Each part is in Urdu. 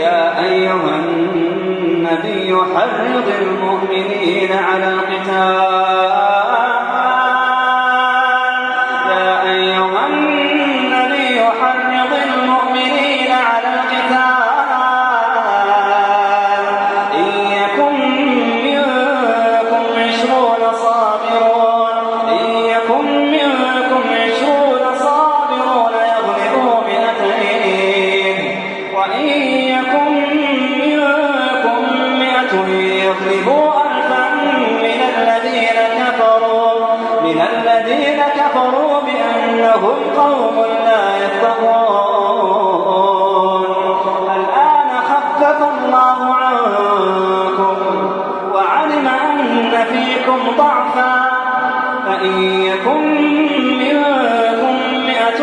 يا أيها النبي حرض المؤمنين على القتال. يا أيها النبي حرض المؤمنين على القتال إن يكن منكم 20 صابرون يغلبوا 200 وإن يكن منكم 100 يغلبوا 1000 من الذين كفروا بأنهم قوم لا يفقهون. الآن خفف الله عنكم وعلم أن فيكم ضعفا فإن يكن منكم 100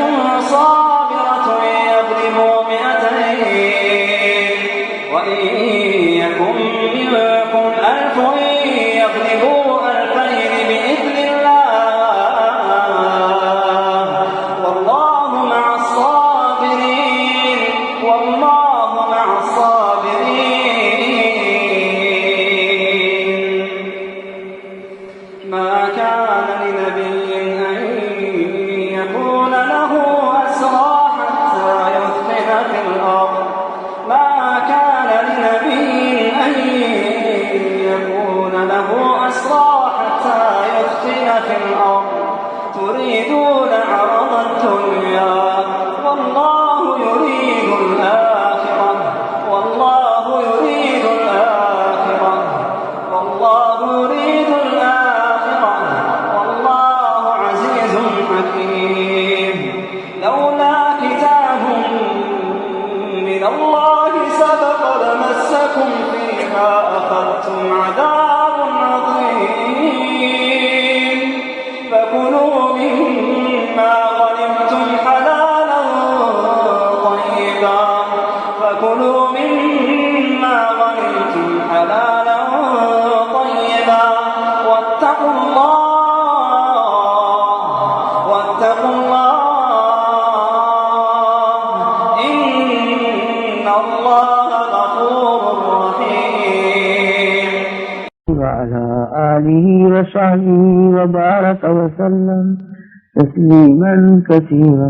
صابرة يغلبوا 200 وإن يكن منكم 1000 يغلبوا 2000 بإذن الله والله مع الصابرين. ما كان لنبي أن يكون له أسرى حتى يثخن في الأرض. تريدون عرض الدنيا والله يريد الآخرة والله عزيز حكيم. لولا كتاب من الله سبق لمسكم فيما أخذتم عذاب عظيم. فكلوا مما غنمتم حلالا طيبا واتقوا الله إن الله غفور رحيم. وعلى آله وصحبه وبارك وسلم تسليما كثيرا.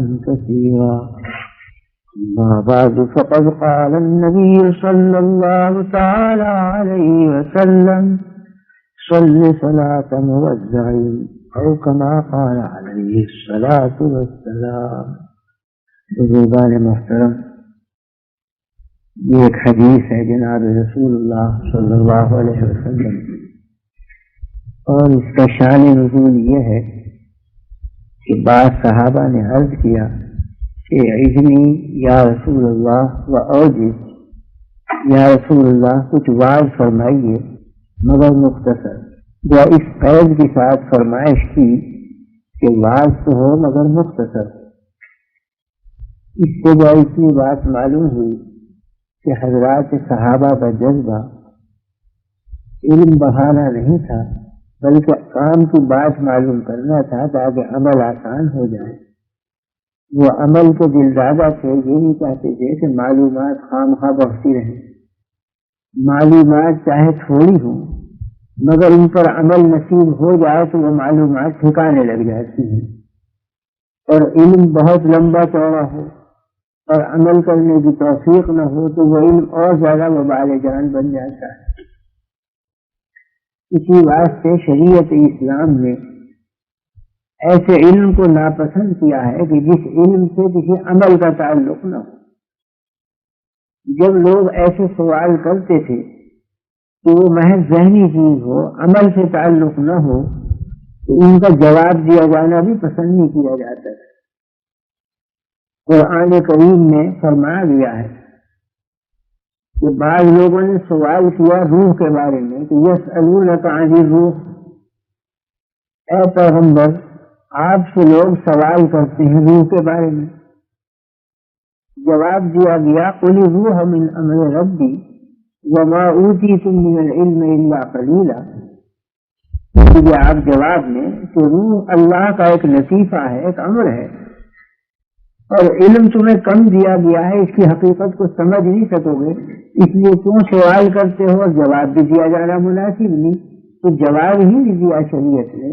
أما بعد فقد قال النبي صلى الله تعالى عليه وسلم صل صلاة موزع أو كما قال عليه الصلاة والسلام. بزرگان محترم، یہ ایک حدیث ہے جناب رسول اللہ صلی اللہ علیہ وسلم اور اس کا شان نزول یہ ہے کہ بعض صحابہ نے عرض کیا کہ اذنی یا رسول اللہ و اوجز، یا رسول اللہ کچھ واعظ فرمائیے مگر مختصر، یا اس قید کے ساتھ فرمائش کی کہ واعظ تو ہو مگر مختصر۔ اس سے اتنی بات معلوم ہوئی کہ حضرات صحابہ کا جذبہ علم بڑھانا نہیں تھا بلکہ کام کی بات معلوم کرنا تھا تاکہ عمل آسان ہو جائے۔ وہ عمل کو دل دادا تھے، یہ نہیں چاہتے تھے کہ معلومات خواہ بڑھتی رہیں۔ معلومات چاہے تھوڑی ہوں مگر ان پر عمل نصیب ہو جائے تو وہ معلومات ٹھکانے لگ جاتی ہیں، اور علم بہت لمبا چوڑا ہو اور عمل کرنے کی توفیق نہ ہو تو وہ علم اور زیادہ وبال جان بن جاتا ہے۔ اسی واسطے شریعت اسلام نے ایسے علم کو ناپسند کیا ہے کہ جس علم سے کسی عمل کا تعلق نہ ہو۔ جب لوگ ایسے سوال کرتے تھے کہ وہ محض ذہنی چیز ہو، عمل سے تعلق نہ ہو، تو ان کا جواب دیا جانا بھی پسند نہیں کیا جاتا ہے۔ قرآن کریم نے فرما دیا ہے کہ بعض لوگوں نے سوال کیا روح کے بارے میں کہ یسألونک عن الروح، اے پیغمبر آپ سے لوگ سوال کرتے ہیں روح کے بارے میں۔ جواب دیا گیا قل الروح من امر ربی وما اوتیتم من العلم الا قلیلا۔ آپ جواب میں کہ روح اللہ کا ایک لطیفہ ہے، ایک امر ہے، اور علم تمہیں کم دیا گیا ہے، اس کی حقیقت کو سمجھ نہیں سکو گے، اس لیے کیوں سوال کرتے ہو؟ جواب بھی دیا جانا مناسب نہیں، تو جواب ہی نہیں دیا شریعت نے،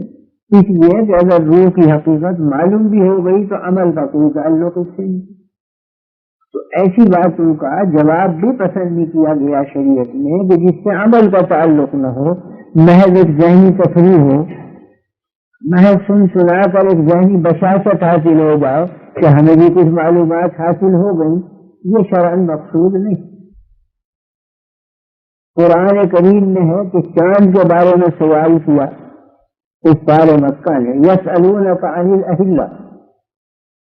اس لیے کہ اگر روح کی حقیقت معلوم بھی ہو گئی تو عمل کا کوئی تعلق اس سے نہیں، تو ایسی باتوں کا جواب بھی پسند نہیں کیا گیا شریعت میں کہ جس سے عمل کا تعلق نہ ہو، محض ایک ذہنی تفریح ہو، محض سن سنا کر ایک ذہنی بشاشت حاصل ہو جاؤ کہ ہمیں بھی کچھ معلومات حاصل ہو گئی، یہ شرعاً مقصود نہیں۔ قرآن کریم میں ہے کہ چاند کے بارے میں سوال کیا کفار مکہ نے، یسألونک عن الأہلہ،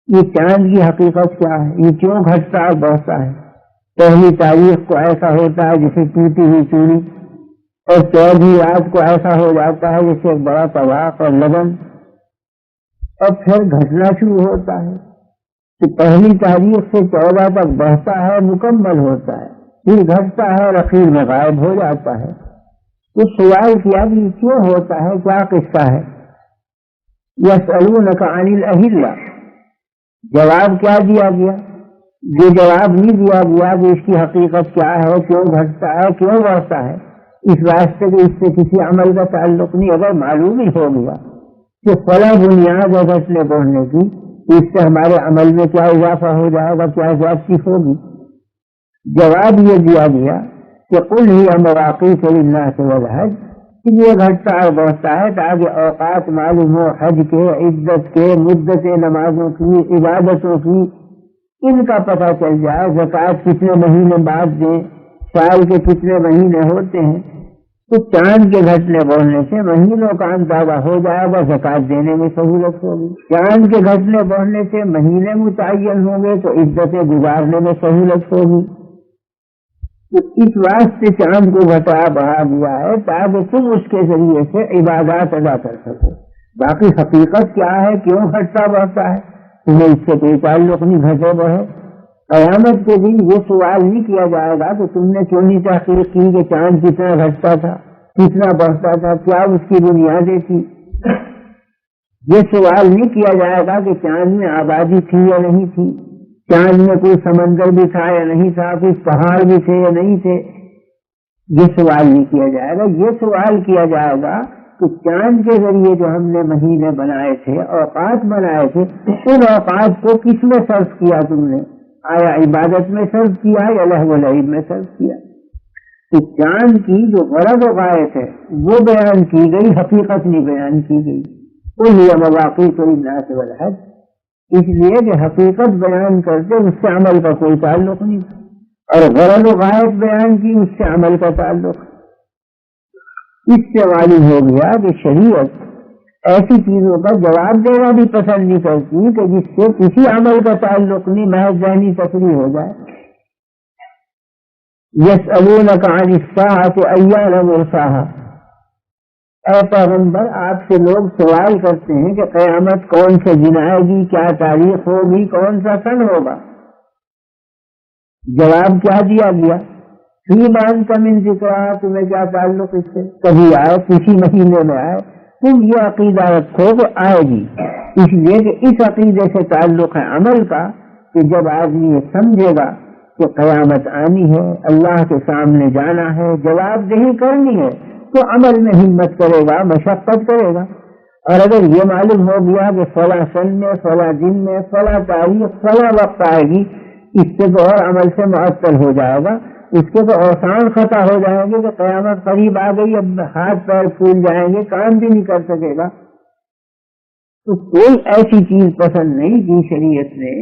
یہ چاند کی حقیقت کیا ہے، یہ کیوں گھٹتا اور بڑھتا ہے؟ پہلی تاریخ کو ایسا ہوتا ہے جیسے ٹوٹی ہوئی چوڑی، اور 14ویں رات کو ایسا ہو جاتا ہے جیسے ایک بڑا طواق اور لبن، اور پھر گھٹنا شروع ہوتا ہے کہ پہلی تاریخ سے 14 تک بڑھتا ہے، مکمل ہوتا ہے، پھر گھٹتا ہے اور اخیر میں غائب ہو جاتا ہے۔ تو سوال کیا کہ یہ کیوں ہوتا ہے، کیا قصہ ہے؟ یسألونک عن الأہلہ، جواب کیا دیا گیا؟ یہ جواب نہیں دیا گیا کہ اس کی حقیقت کیا ہے، کیوں گھٹتا ہے، کیوں بڑھتا ہے، اس واسطے کہ اس سے کسی عمل کا تعلق نہیں۔ اگر معلوم ہی ہو گیا کہ فلاں بنیاد ہے گھٹنے بڑھنے کی، اس سے ہمارے عمل میں کیا اضافہ ہو جائے گا، کیا زیادتی ہوگی؟ جواب یہ دیا گیا کہ قل ہی مواقیت للناس والحج، کہ یہ گھٹتا اور بڑھتا ہے تاکہ اوقات معلوم ہو، حج کے، عدت کے، مدت نمازوں کی، عبادتوں کی، ان کا پتہ چل جائے، زکوٰۃ کتنے مہینے بعد دیں، سال کے کتنے مہینے ہوتے ہیں۔ تو چاند کے گھٹنے بڑھنے سے مہینوں کا اندازہ ہو جائے گا، زکوٰۃ دینے میں سہولت ہوگی۔ چاند کے گھٹنے بڑھنے سے مہینے متعین ہوں گے تو عدتیں گزارنے میں سہولت ہوگی۔ تو اس واسطے چاند کو گھٹا بڑھا دیا ہے تاکہ تم اس کے ذریعے سے عبادات ادا کر سکو۔ باقی حقیقت کیا ہے، کیوں گھٹتا بڑھتا ہے، تمہیں اس سے کوئی تعلق نہیں، گھٹے بڑھے۔ قیامت کے دن یہ سوال نہیں کیا جائے گا کہ تم نے کیوں نہیں تحقیق کی کہ چاند کتنا گھٹتا تھا، کتنا بڑھتا تھا، کیا اس کی بنیادیں تھی۔ یہ سوال نہیں کیا جائے گا کہ چاند میں آبادی تھی یا نہیں تھی، چاند میں کوئی سمندر بھی تھا یا نہیں تھا، کوئی پہاڑ بھی تھے یا نہیں تھے، یہ سوال نہیں کیا جائے گا۔ یہ سوال کیا جائے گا کہ چاند کے ذریعے جو ہم نے مہینے بنائے تھے، اوقات بنائے تھے، ان اوقات کو کس میں صرف کیا تم نے؟ آیا عبادت میں صرف کیا یا لہو و لعب میں صرف کیا؟ تو چاند کی جو غرض و غایت ہے وہ بیان کی گئی، حقیقت نہیں بیان کی گئی۔ قل ہی مواقیت للناس والحج، اس لیے کہ حقیقت بیان کرتے اس سے عمل کا کوئی تعلق نہیں، اور غرض و غایت بیان کی اس سے عمل کا تعلق۔ اس سے معلوم ہو گیا کہ شریعت ایسی چیزوں کا جواب دینا بھی پسند نہیں کرتی کہ جس سے کسی عمل کا تعلق نہیں، محض ذہنی تفریح ہو جائے۔ یسألونک عن الساعة ایان مرساہا، اے پیغمبر آپ سے لوگ سوال کرتے ہیں کہ قیامت کون سے دن آئے گی، کیا تاریخ ہوگی، کون سا سن ہوگا۔ جواب کیا دیا گیا؟ فیما انت من ذکرہا، تمہیں کیا تعلق اس سے، کبھی آئے، کسی مہینے میں آئے، تم یہ عقیدہ رکھو کہ آئے گی، اس لیے کہ اس عقیدے سے تعلق ہے عمل کا، کہ جب آدمی یہ سمجھے گا کہ قیامت آنی ہے، اللہ کے سامنے جانا ہے، جواب دہی کرنی ہے، تو عمل میں ہمت کرے گا، مشقت کرے گا۔ اور اگر یہ معلوم ہو گیا کہ فلاں سن میں، فلاں دن میں، فلاں تاریخ، فلاں وقت آئے گی، اس سے تو اور عمل سے معطل ہو جائے گا، اس کے تو آسان خطا ہو جائیں گے کہ قیامت قریب آ گئی، اب ہاتھ پیر پھول جائیں گے، کام بھی نہیں کر سکے گا۔ تو کوئی ایسی چیز پسند نہیں کی شریعت نے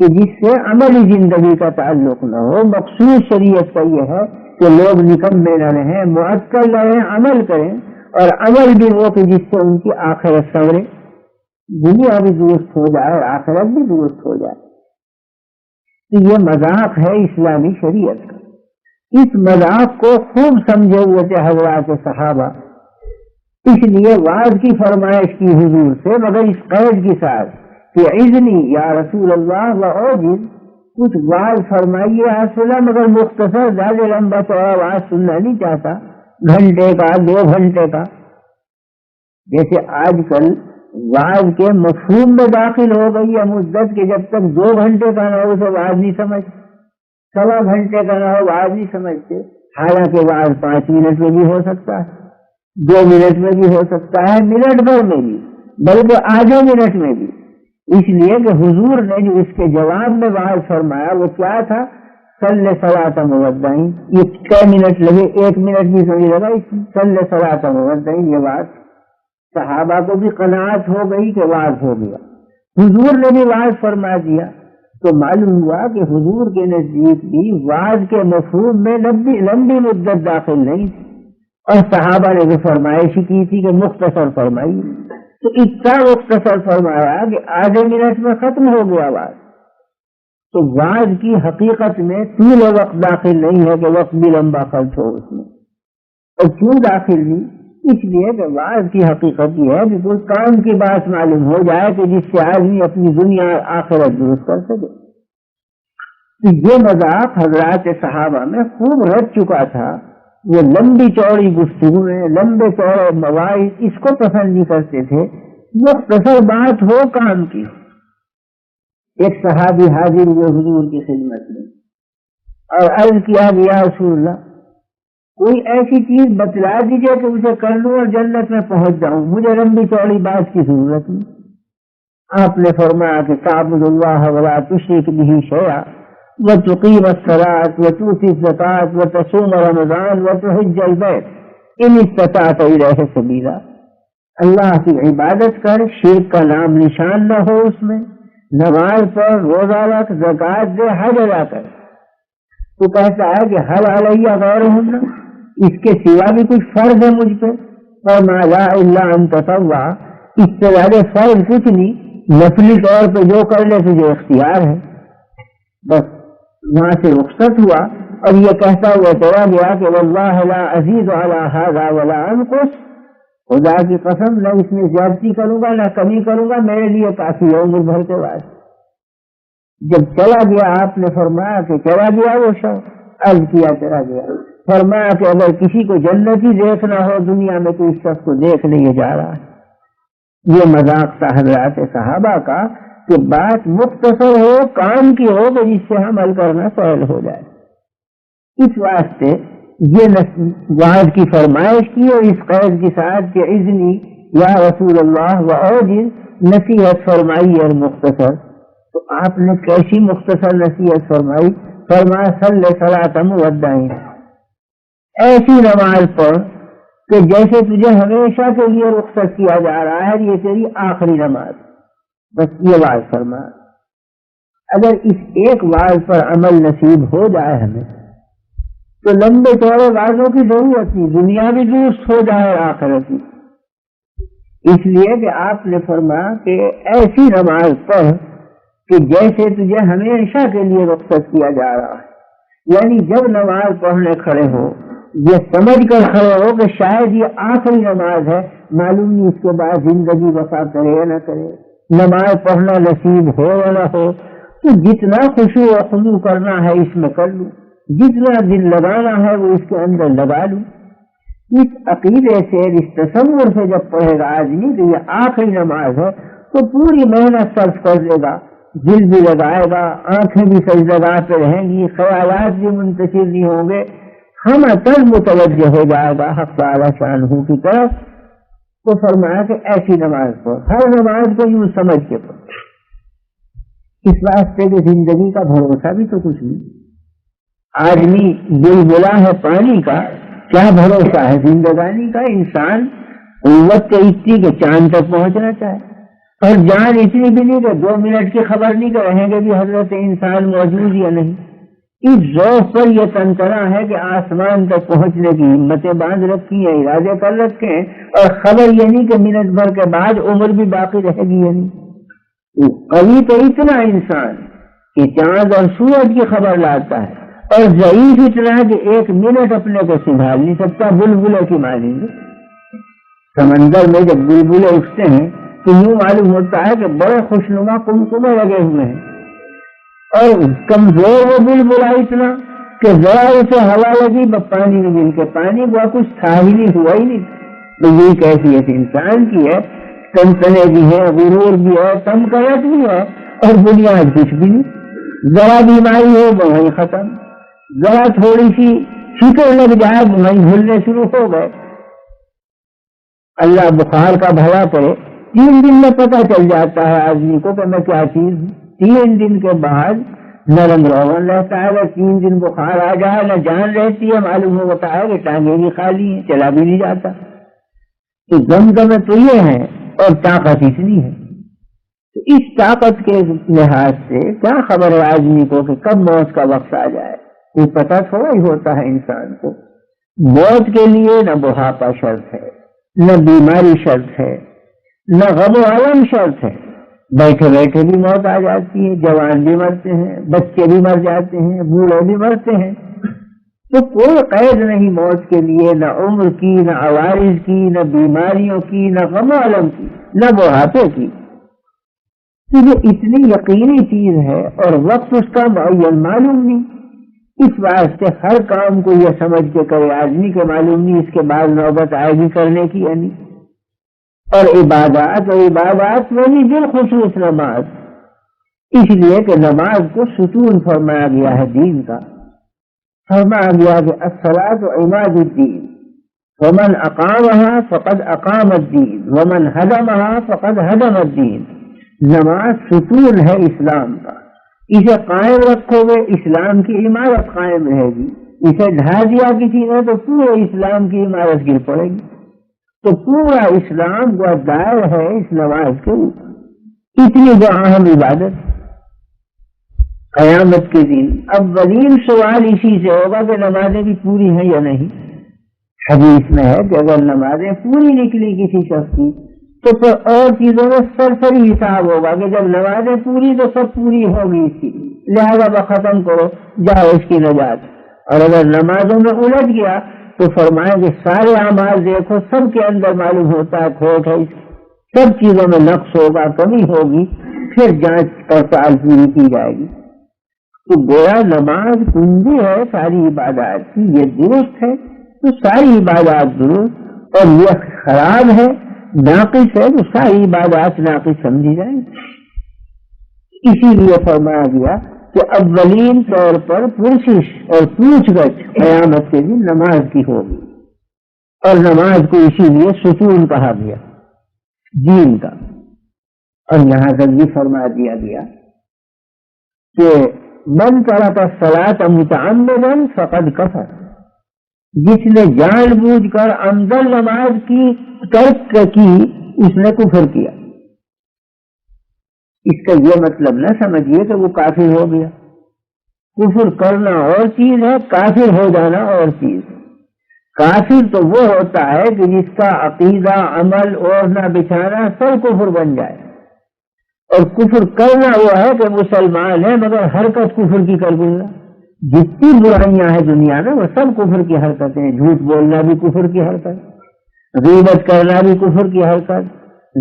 کہ جس سے عملی زندگی کا تعلق نہ ہو۔ مقصود شریعت کا یہ ہے کہ لوگ نکمے نہ رہیں، معطل رہیں، عمل کریں، اور عمل بھی وہ کہ جس سے ان کی آخرت سنورے، دنیا بھی درست ہو جائے اور آخرت بھی درست ہو جائے۔ تو یہ مذاق ہے اسلامی شریعت کا۔ اس مذاق کو خوب سمجھے ہوئے تھے حضرات صحابہ، اس لیے واز کی فرمائش کی حضور سے، مگر اس قید کے ساتھ کہ اذنی یا رسول اللہ وعوجز، کچھ واز فرمائیے یا رسول اللہ، مگر مختصر، زیادہ لمبا چوڑا واز سننا نہیں چاہتا، گھنٹے کا، 2 گھنٹے کا۔ جیسے آج کل واز کے مفہوم میں داخل ہو گئی ہے مدت کہ جب تک 2 گھنٹے کا نہ ہو تو واز نہیں سمجھ، 1.25 گھنٹے کا نہ ہو واز نہیں سمجھتے، حالانکہ واز 5 منٹ میں بھی ہو سکتا ہے، 2 منٹ میں بھی ہو سکتا ہے، منٹ بھر میں بھی، بلکہ آدھے منٹ میں بھی، اس لیے کہ حضور نے جو اس کے جواب میں واز فرمایا وہ کیا تھا؟ صلی صلاۃ مودعین، یہ کئی منٹ لگے، 1 منٹ بھی سمجھ لگا، صلی صلاۃ مودعین، یہ بات صحابہ کو بھی قناعت ہو گئی کہ واز ہو گیا، حضور نے بھی واز فرما دیا، تو معلوم ہوا کہ حضور کے نزدیک بھی واز کے مفہوم میں لمبی مدت داخل نہیں تھی، اور صحابہ نے جو فرمائش کی تھی کہ مختصر فرمائی، تو اتنا مختصر فرمایا کہ آدھے منٹ میں ختم ہو گیا واز۔ تو واز کی حقیقت میں طول وقت داخل نہیں ہے کہ وقت بھی لمبا خرچ ہو اس میں، اور کیوں داخل نہیں؟ اس لیے کہ واز کی حقیقت یہ ہے کہ کوئی کام کی بات معلوم ہو جائے کہ جس سے آدمی اپنی دنیا آخرت درست کر سکے۔ تو یہ مذاق حضرات صحابہ میں خوب رچ چکا تھا، وہ لمبی چوڑی گفتگویں، لمبے چوڑے مواعظ اس کو پسند نہیں کرتے تھے، مختصر بات ہو کام کی۔ ایک صحابی حاضر ہوئے حضور کی خدمت میں اور عرض کیا یا رسول اللہ، کوئی ایسی چیز بتلا دیجئے کہ اسے کر لوں اور جنت میں پہنچ جاؤں، مجھے لمبی چوڑی بات کی ضرورت نہیں۔ آپ نے فرمایا کہ تعبد اللہ ولا تشرک بہ شیئا وتقیم الصلاۃ وتؤتی الزکاۃ وتصوم رمضان وتحج البیت ان استطعت الیہ سبیلا، اللہ کی عبادت کر، شرک کا نام نشان نہ ہو اس میں، نماز پڑھ، روزہ رکھ، زکوٰۃ دے، حج ادا کر۔ تو کہتا ہے کہ حل علیہ غیرہن، اس کے سوا بھی کچھ فرض ہے مجھ پہ؟ فرمایا لا الا ان تطوع، اس سے زیادہ فرض کچھ نہیں، نفلی طور پہ جو کر لے تجھے اختیار ہے۔ بس وہاں سے رخصت ہوا اور یہ کہتا ہوا چلا گیا کہ واللہ لا ازید علی ھذا ولا انقص، خدا کی قسم نہ اس میں زیادتی کروں گا نہ کمی کروں گا، میرے لیے کافی ہے عمر بھر کے بعد۔ جب چلا گیا آپ نے فرمایا کہ چلا گیا وہ شخص، عرض کیا چلا گیا، فرمایا کہ اگر کسی کو جنتی دیکھنا ہو دنیا میں تو اس شخص کو دیکھ لیے جا رہا ہے۔ یہ مذاق تھا حضرات صحابہ کا کہ بات مختصر ہو، کام کی ہو کہ جس سے عمل کرنا سہل ہو جائے۔ اس واسطے یہ واعظ کی فرمائش کی اور اس قید کے ساتھ کہ اذنی یا رسول اللہ و اوجز، نصیحت فرمائی اور مختصر۔ تو آپ نے کیسی مختصر نصیحت فرمائی؟ فرمایا صلی صلاۃ مودعین، ایسی نماز پڑھ کہ جیسے تجھے ہمیشہ کے لیے رخصت کیا جا رہا ہے، یہ تیری آخری نماز۔ بس یہ واعظ فرمایا۔ اگر اس ایک واعظ پر عمل نصیب ہو جائے ہمیں تو لمبے چوڑے واعظوں کی ضرورت نہیں، دنیا بھی درست ہو جائے آخرت بھی۔ اس لیے کہ آپ نے فرمایا کہ ایسی نماز پڑھ کہ جیسے تجھے ہمیشہ کے لیے رخصت کیا جا رہا ہے، یعنی جب نماز پڑھنے کھڑے ہو یہ سمجھ کر کھڑے ہو کہ شاید یہ آخری نماز ہے، معلوم نہیں اس کے بعد زندگی وفا کرے یا نہ کرے، نماز پڑھنا نصیب ہو یا نہ ہو، تو جتنا خشوع و خضوع کرنا ہے اس میں کر لوں، جتنا دل لگانا ہے وہ اس کے اندر لگا لوں۔ اس عقیدے سے، اس تصور سے جب پڑھے گا آدمی کہ یہ آخری نماز ہے تو پوری محنت صرف کر دے گا، دل بھی لگائے گا، آنکھیں بھی سجدہ پہ رہیں گی، خیالات بھی منتشر نہیں ہوں گے، ہم اصل متوجہ ہو جائے گا حق تعالی شانہ کی طرف۔ تو فرمایا کہ ایسی نماز پڑھ، ہر نماز کو یوں سمجھ کے پڑھ۔ اس واسطے کہ زندگی کا بھروسہ بھی تو کچھ نہیں، آدمی بلبلا ہے پانی کا، کیا بھروسہ ہے زندگانی کا؟ انسان قوت تو اتنی کہ چاند تک پہنچنا چاہے، اور جان اتنی بھی نہیں کہ 2 منٹ کی خبر نہیں کہ رہیں گے بھی حضرت انسان موجود یا نہیں۔ اس ذوق پر یہ تنتنا ہے کہ آسمان تک پہنچنے کی ہمتیں باندھ رکھی ہیں، ارادے کر رکھے ہیں، اور خبر یہ نہیں کہ منٹ بھر کے بعد عمر بھی باقی رہے گی یا نہیں۔ قوی تو اتنا انسان کہ چاند اور سورج کی خبر لاتا ہے، اور ضعیف اتنا کہ 1 منٹ اپنے کو سنبھال نہیں سکتا، بلبلے کی مانند۔ سمندر میں جب بلبلے اٹھتے ہیں تو یوں معلوم ہوتا ہے کہ بڑے خوشنما کمکمے لگے ہوئے ہیں، اور کمزور وہ بلبلا اتنا کہ ذرا اسے ہوا لگی پانی میں مل کے پانی وہ کچھ تھا ہی نہیں، ہوا ہی نہیں۔ تو یہی کیفیت انسان کی ہے تنتنے بھی ہے، غرور بھی ہے، تمکنت بھی ہے، اور بنیاد کچھ بھی نہیں۔ ذرا بیماری ہو وہیں ختم، ذرا تھوڑی سی فکر لگ جائے وہیں بھولنے شروع ہو گئے۔ اللہ بخار کا بھلا کرے، 3 دن میں پتہ چل جاتا ہے آدمی کو کہ میں کیا چیز ہوں۔ 3 دن کے بعد نرم روغن رہتا ہے، 3 دن بخار آ جائے نہ جان رہتی ہے، معلوم ہوتا ہے کہ ٹانگیں بھی خالی ہیں، چلا بھی نہیں جاتا۔ تو زمزم تو یہ ہے اور طاقت اتنی ہے۔ تو اس طاقت کے لحاظ سے کیا خبر ہے آدمی کو کہ کب موت کا وقت آ جائے، کوئی پتہ تھوڑا ہی ہوتا ہے انسان کو۔ موت کے لیے نہ بڑھاپا شرط ہے، نہ بیماری شرط ہے، نہ غم و علم شرط ہے۔ بیٹھے بیٹھے بھی موت آ جاتی ہے، جوان بھی مرتے ہیں، بچے بھی مر جاتے ہیں، بوڑھے بھی مرتے ہیں۔ تو کوئی قید نہیں موت کے لیے، نہ عمر کی، نہ عوارض کی، نہ بیماریوں کی، نہ غم و علم کی، نہ بڑھاپے کی۔ تو یہ اتنی یقینی چیز ہے اور وقت اس کا معین معلوم نہیں۔ اس واسطے ہر کام کو یہ سمجھ کے کرے آدمی کے معلوم نہیں اس کے بعد نوبت آئے گی کرنے کی یا نہیں۔ اور عبادات میں بھی بالخصوص نماز، اس لیے کہ نماز کو ستون فرمایا گیا ہے دین کا۔ فرمایا گیا کہ الصلاۃ عماد الدین ومن اقامها فقد اقام الدین ومن هدمها فقد هدم الدین۔ نماز ستون ہے اسلام کا، اسے قائم رکھو گے اسلام کی عمارت قائم رہے گی، اسے ڈھا دیا کسی نے تو پورے اسلام کی عمارت گر پڑے گی۔ تو پورا اسلام وہ دائر ہے اس نماز کے اوپر، اتنی جو اہم عبادت قیامت کے دن اولین سوال اسی سے ہوگا کہ نمازیں بھی پوری ہیں یا نہیں۔ حدیث میں ہے کہ اگر نمازیں پوری نکلی کسی شخص کی تو پھر اور چیزوں میں سرسری حساب ہوگا کہ جب نمازیں پوری تو سب پوری ہوگی اس کی، لہذا ختم کرو جاؤ اس کی نجات۔ اور اگر نمازوں میں الجھ گیا تو فرمائیں کہ سارے اعمال دیکھو سب کے اندر معلوم ہوتا ہے کھوٹ ہے، سب چیزوں میں نقص ہوگا، کمی ہوگی، پھر جانچ پڑتال پوری کی جائے گی۔ تو گویا نماز کنجی ہے ساری عبادات کی، یہ درست ہے تو ساری عبادات درست، اور یہ خراب ہے ناقص ہے تو ساری عبادات ناقص سمجھی جائیں۔ اسی لیے فرمایا گیا کہ اولین طور پر پرسش اور پوچھ گچھ قیامت کے دن نماز کی ہوگی، اور نماز کو اسی لیے ستون کہا گیا دین کا۔ اور یہاں تک بھی فرما دیا گیا کہ من ترک الصلاۃ متعمدا فقد کفر، جس نے جان بوجھ کر عمدن نماز کی ترک کی اس نے کفر کیا۔ اس کا یہ مطلب نہ سمجھیے کہ وہ کافر ہو گیا، کفر کرنا اور چیز ہے، کافر ہو جانا اور چیز ہے۔ کافر تو وہ ہوتا ہے کہ جس کا عقیدہ، عمل، اوڑھنا بچھانا سب کفر بن جائے، اور کفر کرنا وہ ہے کہ مسلمان ہے مگر حرکت کفر کی کر گزرا۔ جتنی برائیاں ہیں دنیا میں وہ سب کفر کی حرکتیں، جھوٹ بولنا بھی کفر کی حرکت، غیبت کرنا بھی کفر کی حرکت،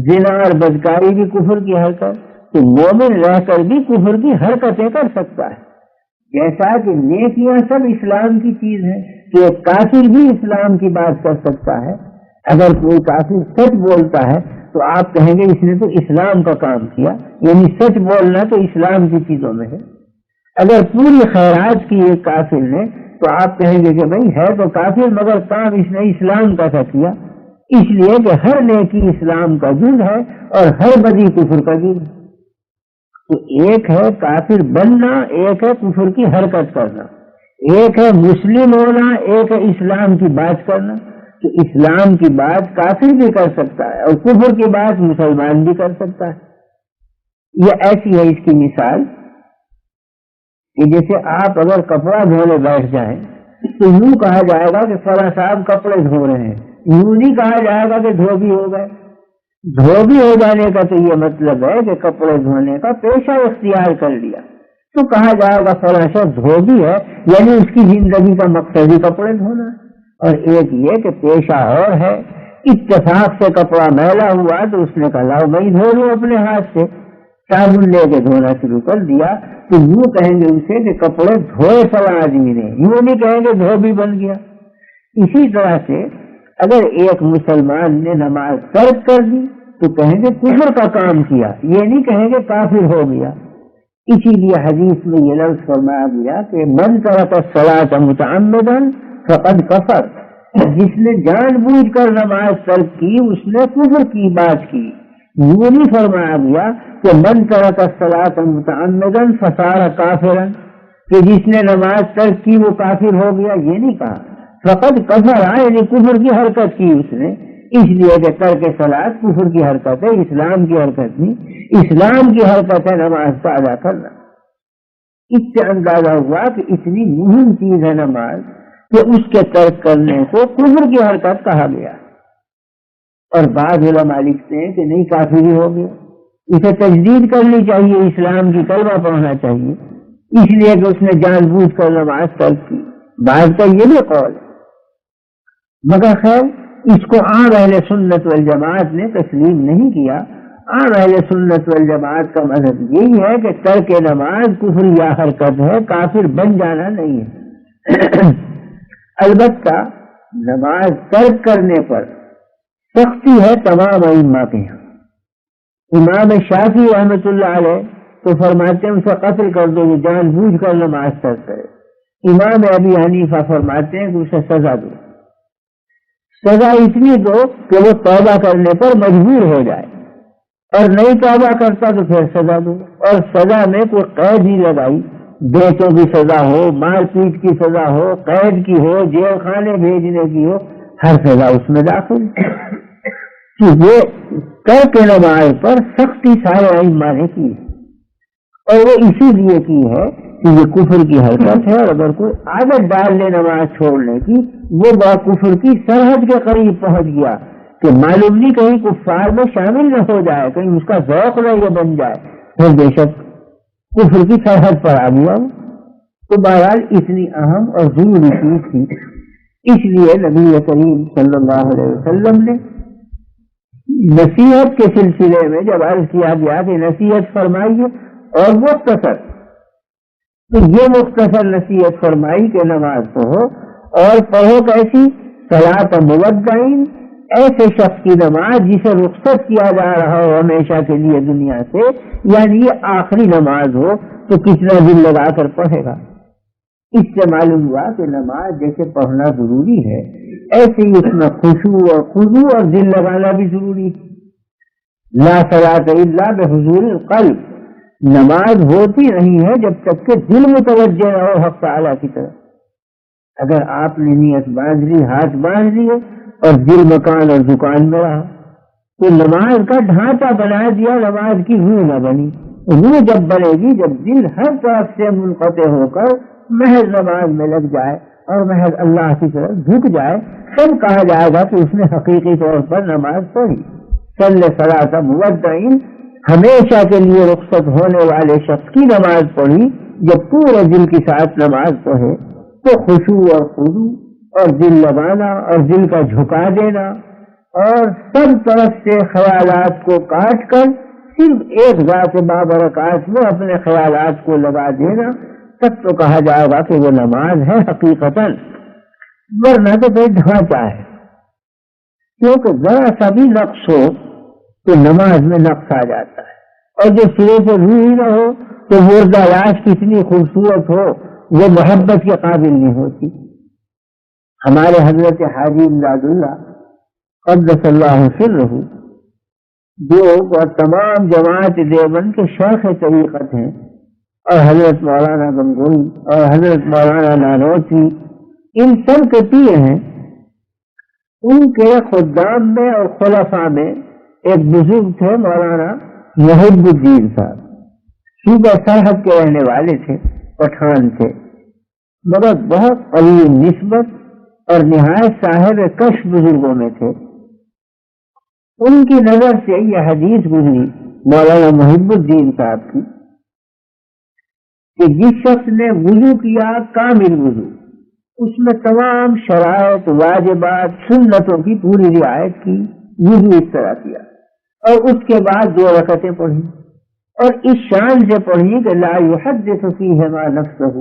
زنا اور بدکاری بھی کفر کی حرکت۔ تو مومن رہ کر بھی کفر کی حرکتیں کر سکتا ہے، جیسا کہ نیکیاں سب اسلام کی چیز ہے کہ ایک کافر بھی اسلام کی بات کر سکتا ہے۔ اگر کوئی کافر سچ بولتا ہے تو آپ کہیں گے اس نے تو اسلام کا کام کیا، یعنی سچ بولنا تو اسلام کی چیزوں میں ہے۔ اگر پوری خیرات کی ایک کافر نے تو آپ کہیں گے کہ بھئی ہے تو کافر مگر کام اس نے اسلام کا تھا کیا، اس لیے کہ ہر نیکی اسلام کا جز ہے اور ہر بدی کفر کا جز ہے۔ تو ایک ہے کافر بننا، ایک ہے کفر کی حرکت کرنا، ایک ہے مسلم ہونا، ایک ہے اسلام کی بات کرنا۔ تو اسلام کی بات کافر بھی کر سکتا ہے اور کفر کی بات مسلمان بھی کر سکتا ہے۔ یہ ایسی ہے اس کی مثال کہ جیسے آپ اگر کپڑا دھونے بیٹھ جائیں تو یوں کہا جائے گا کہ فلاں صاحب کپڑے دھو رہے ہیں، یوں نہیں کہا جائے گا کہ دھوبی ہو گئے۔ دھوبی ہو جانے کا تو یہ مطلب ہے کہ کپڑے دھونے کا پیشہ اختیار کر لیا، تو کہا جائے گا فلاں شخص دھوبی ہے، یعنی اس کی زندگی کا مقصد ہی کپڑے دھونا ہے۔ اور ایک یہ کہ پیشہ اور ہے، اتفاق سے کپڑا میلا ہوا تو اس نے کہا لاؤ میں دھو لوں اپنے ہاتھ سے، صابن لے کے دھونا شروع کر دیا، تو یوں کہیں گے اسے کہ کپڑے دھوئے فلاں آدمی نے، یوں نہیں کہیں گے دھوبی بن گیا۔ اسی طرح سے اگر ایک مسلمان نے نماز ترک کر دی تو کہیں گے کفر کا کام کیا، یہ نہیں کہیں گے کافر ہو گیا۔ اسی لیے حدیث میں یہ لفظ فرمایا گیا کہ من ترک الصلاۃ متعمدا فقد کفر، جس نے جان بوجھ کر نماز ترک کی اس نے کفر کی بات کی۔ یہ نہیں فرمایا گیا کہ من ترک الصلاۃ متعمدا فصار کافرا، کہ جس نے نماز ترک کی وہ کافر ہو گیا، یہ نہیں کہا۔ فقد کفر، یعنی کفر کی حرکت کی اس نے، اس لیے کہ ترک صلاۃ کفر کی حرکت ہے، اسلام کی حرکت نہیں۔ اسلام کی حرکت ہے نماز کا ادا کرنا۔ اس سے اندازہ ہوا کہ اتنی مہم چیز ہے نماز کہ اس کے ترک کرنے کو کفر کی حرکت کہا گیا۔ اور بعض علماء لکھتے ہیں کہ نہیں، کافری ہو گیا، اسے تجدید کرنی چاہیے، اسلام کی کلمہ پڑھنا چاہیے، اس لیے کہ اس نے جان بوجھ کر نماز ترک کی۔ بعض کا یہ بھی قول ہے، مگر خیر اس کو عام اہل سنت والجماعت نے تسلیم نہیں کیا۔ عام اہل سنت والجماعت کا مذہب یہی ہے کہ ترک نماز کفر یا حرکت ہے، کافر بن جانا نہیں ہے۔ البتہ نماز ترک کرنے پر سختی ہے تمام ائمہ کے یہاں۔ امام شافعی رحمۃ اللہ علیہ تو فرماتے ہیں اسے قتل کر دو جو جان بوجھ کر نماز ترک کرے۔ امام ابی حنیفہ فرماتے ہیں کہ اسے سزا دو، سزا اتنی دو کہ وہ توبہ کرنے پر مجبور ہو جائے، اور نہیں توبہ کرتا تو پھر سزا دو۔ اور سزا میں کوئی قید ہی لگائی، بیٹوں کی سزا ہو، مار پیٹ کی سزا ہو، قید کی ہو، جیل خانے بھیجنے کی ہو، ہر سزا اس میں داخل۔ یہ ترک نماز پر سختی سارے ائمہ نے کی ہے، اور وہ اسی لیے کی ہے کہ یہ کفر کی حرکت ہے، اور اگر کوئی عادت ڈال لے نماز چھوڑنے کی وہ با کفر کی سرحد کے قریب پہنچ گیا، کہ معلوم نہیں کہیں کفار میں شامل نہ ہو جائے، کہیں اس کا ذوق نہ یہ بن جائے، پھر بے شک کفر کی سرحد پر آ گیا۔ تو بہرحال اتنی اہم اور ضروری چیز تھی، اس لیے نبی کریم صلی اللہ علیہ وسلم نے نصیحت کے سلسلے میں جب عرض کیا گیا کہ نصیحت فرمائیے اور مختصر، تو یہ مختصر نصیحت فرمائی کہ نماز پڑھو، اور پڑھو کیسی؟ صلاۃ مودعین، ایسے شخص کی نماز جسے رخصت کیا جا رہا ہو ہمیشہ کے لیے دنیا سے، یعنی یہ آخری نماز ہو تو کتنا دل لگا کر پڑھے گا۔ اس سے معلوم ہوا کہ نماز جیسے پڑھنا ضروری ہے، ایسے ہی اس میں خشوع اور خضوع اور دل لگانا بھی ضروری ہے۔ لا صلاۃ الا بحضور القلب، نماز ہوتی نہیں ہے جب تک کہ دل متوجہ نہ ہو حق تعالیٰ کی طرف۔ اگر آپ نے نیت باندھ لی، ہاتھ باندھ لیے، اور دل مکان اور دکان میں رہا، تو نماز کا ڈھانچہ بنا دیا، نماز کی روح نہ بنی۔ روح جب بنے گی جب دل ہر طرف سے منقطع ہو کر محض نماز میں لگ جائے اور محض اللہ کی طرف جھک جائے، تب کہا جائے گا کہ اس نے حقیقی طور پر نماز پڑھی۔ صلی صلاۃ مودعین، ہمیشہ کے لیے رخصت ہونے والے شخص کی نماز پڑھی، جب پورے دل کے ساتھ نماز پڑھے تو خشوع اور خضوع اور دل لگانا اور دل کا جھکا دینا، اور سب طرف سے خیالات کو کاٹ کر صرف ایک ذات بابرکات میں اپنے خیالات کو لگا دینا، تب تو کہا جائے گا کہ وہ نماز ہے حقیقتاً، ورنہ تو کوئی ڈھانچہ ہے۔ کیونکہ ذرا سا بھی نقص ہو تو نماز میں نقص آ جاتا ہے، اور جو سرے سے روح ہی نہ ہو تو مردہ لاش کتنی خوبصورت ہو وہ محبت کے قابل نہیں ہوتی۔ ہمارے حضرت حاجی امداد اللہ قدس اللہ سرہ، جو تمام جماعت دیوبند کے شیخ طریقت ہیں، اور حضرت مولانا گنگوئی اور حضرت مولانا نانوتوی ان سب کے پیر ہیں، ان کے خدام میں اور خلفاء میں ایک بزرگ تھے مولانا محب الدین صاحب، صوبہ سرحد کے رہنے والے تھے، پٹھان تھے، مگر بہت قریب نسبت اور نہایت صاحب کشف بزرگوں میں تھے۔ ان کی نظر سے یہ حدیث گزری مولانا محب الدین صاحب کی کہ جس شخص نے وضو کیا کامل وضو، اس میں تمام شرائط واجبات سنتوں کی پوری رعایت کی، وضو اس طرح کیا، اور اس کے بعد 2 رکعتیں پڑھی، اور اس شان سے پڑھی کہ لا یحدث فیہما نفسہ،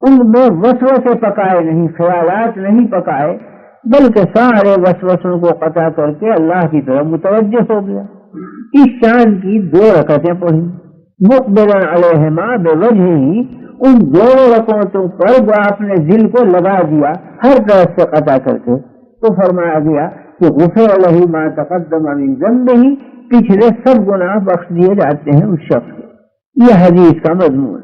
ان میں وسوسے پکائے نہیں، خیالات نہیں پکائے بلکہ سارے وسوسوں کو قطع کر کے اللہ کی طرف متوجہ ہو گیا۔ اس شان کی 2 رکعتیں پڑھی، مقبلا علیہما بوجہہ، ان دونوں رکعتوں پر وہ آپ نے دل کو لگا دیا ہر طرف سے قطع کر کے، تو فرمایا گیا کہ غفر لہ ما تقدم من ذنبہ، پچھلے سب گناہ بخش دیے جاتے ہیں اس شخص کو۔ یہ حدیث کا مضمون،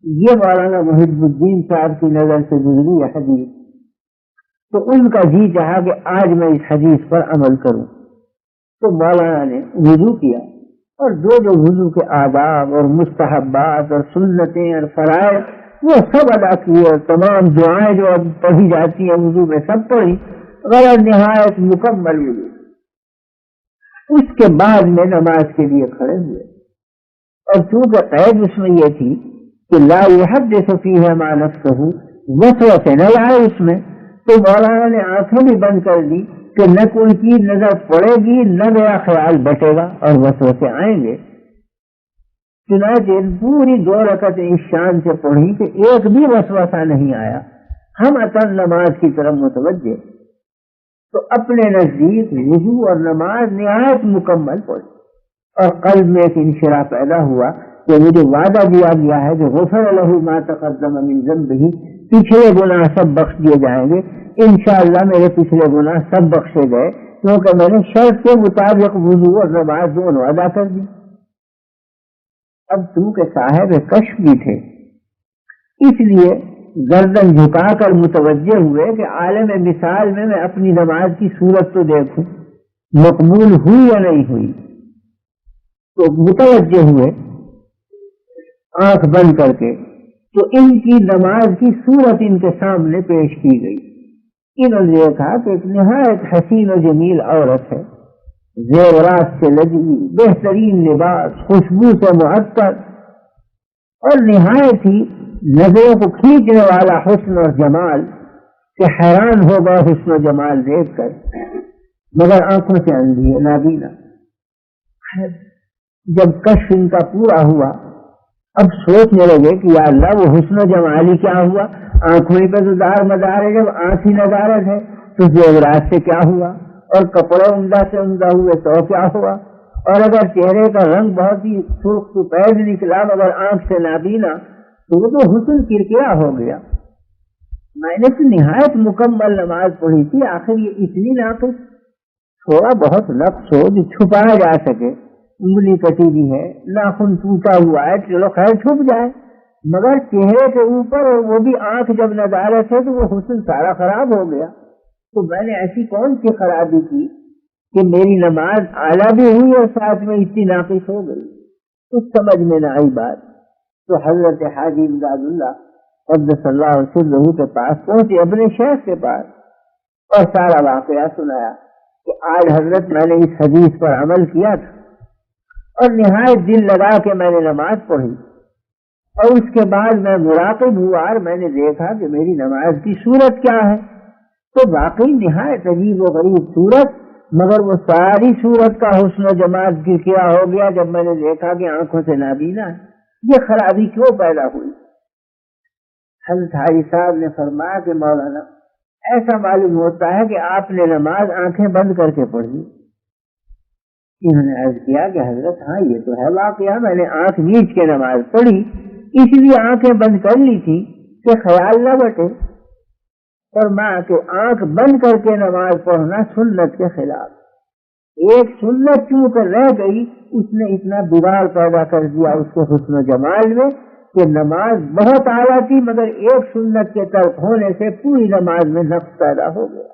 یہ مولانا محب الدین صاحب کی نظر سے گزری یہ حدیث، تو ان کا جی چاہا کہ آج میں اس حدیث پر عمل کروں، تو مولانا نے وضو کیا اور جو وضو کے آداب اور مستحبات اور سنتیں اور فرائض وہ سب ادا کیے، اور تمام دعائیں جو اب پڑھی جاتی ہیں وضو میں سب پڑھی، غیر نہایت مکمل وضو۔ اس کے بعد میں نماز کے لیے کھڑے ہوئے، اور چونکہ قید اس میں یہ تھی کہ لا یحدث فیہ مع نفسہ، وسوسے نہ لائے اس میں، تو مولانا نے آنکھیں بھی بند کر دی کہ نہ کوئی چیز نظر پڑے گی، نہ میرا خیال بٹے گا اور وسوسے آئیں گے۔ چنانچہ پوری 2 رکعتیں اس شان سے پڑھی کہ ایک بھی وسوسہ نہیں آیا، ہم اصل نماز کی طرف متوجہ، تو اپنے نزدیک وضو اور نماز نہایت مکمل پڑھی، اور قلب میں ایک انشراح پیدا ہوا کہ مجھے وعدہ دیا گیا ہے کہ غفر لہ ما تقدم من ذنبہ، پچھلے گناہ سب بخش دیے جائیں گے، انشاءاللہ میرے پچھلے گناہ سب بخشے گئے، کیونکہ میں نے شرط کے مطابق وضو اور نماز دونوں ادا کر دی۔ اب چونکہ صاحب کشف بھی تھے، اس لیے گردن جھکا کر متوجہ ہوئے کہ عالم مثال میں اپنی نماز کی صورت تو دیکھوں مقبول ہوئی یا نہیں ہوئی، تو متوجہ ہوئے آنکھ بند کر کے، تو ان کی نماز کی صورت ان کے سامنے پیش کی گئی۔ انہوں نے دیکھا کہ ایک نہایت حسین و جمیل عورت ہے، زیورات سے لگی، بہترین لباس، خوشبو سے معطر، اور نہایت ہی نظروں کو کھینچنے والا حسن اور جمال، کہ حیران ہو گئے حسن و جمال دیکھ کر، مگر آنکھوں سے اندھی ہے، نابینا۔ جب کشف ان کا پورا ہوا، اب سوچنے لگے کہ یا اللہ وہ حسن و جمالی کیا ہوا، آنکھوں پہ تو دار مدار ہے، جب آنکھ ہی ندارت ہے تو زیورات سے کیا ہوا، اور کپڑے عمدہ سے عمدہ ہوئے تو کیا ہوا، اور اگر چہرے کا رنگ بہت ہی سرخ سفید نکلا مگر آنکھ سے نابینا تو وہ تو حسن کرکرا ہو گیا۔ میں نے تو نہایت مکمل نماز پڑھی تھی، آخر یہ اتنی ناقص، تھوڑا بہت نقص ہو جو چھپایا جا سکے، انگلی کٹی بھی ہے، ناخن ٹوٹا ہوا ہے، چلو خیر چھپ جائے، مگر چہرے کے اوپر وہ بھی آنکھ جب ندارت ہے تو وہ حسن سارا خراب ہو گیا۔ تو میں نے ایسی کون سی خرابی کی کہ میری نماز اعلیٰ بھی ہوئی اور ساتھ میں اتنی ناقص ہو گئی؟ کچھ سمجھ میں نہ آئی بات، تو حضرت حاجی امداد اللہ قدس اللہ سرہ کے پاس پہنچے، اپنے شیخ کے پاس، اور سارا واقعہ سنایا کہ آج حضرت میں نے اس حدیث پر عمل کیا تھا، اور نہایت دل لگا کے میں نے نماز پڑھی، اور اس کے بعد میں مراقب ہوا اور میں نے دیکھا کہ میری نماز کی صورت کیا ہے، تو واقعی نہایت عجیب و غریب صورت، مگر وہ ساری صورت کا حسن و جمال کیا ہو گیا جب میں نے دیکھا کہ آنکھوں سے نابینا ہے۔ یہ خرابی کیوں پیدا ہوئی؟ حضرت حاجی صاحب نے فرمایا کہ مولانا ایسا معلوم ہوتا ہے کہ آپ نے نماز آنکھیں بند کر کے پڑھی۔ انہوں نے عرض کیا کہ حضرت ہاں یہ تو ہے واقعہ، میں نے آنکھ نیچ کے نماز پڑھی، اس لیے آنکھیں بند کر لی تھی کہ خیال نہ بٹے، اور ماں کہ آنکھ بند کر کے نماز پڑھنا سنت کے خلاف، ایک سنت چوں کر رہ گئی اس نے اتنا بگاڑ پیدا کر دیا اس کے حسن و جمال میں کہ نماز بہت اعلیٰ تھی مگر ایک سنت کے ترک ہونے سے پوری نماز میں نقص پیدا ہو گیا۔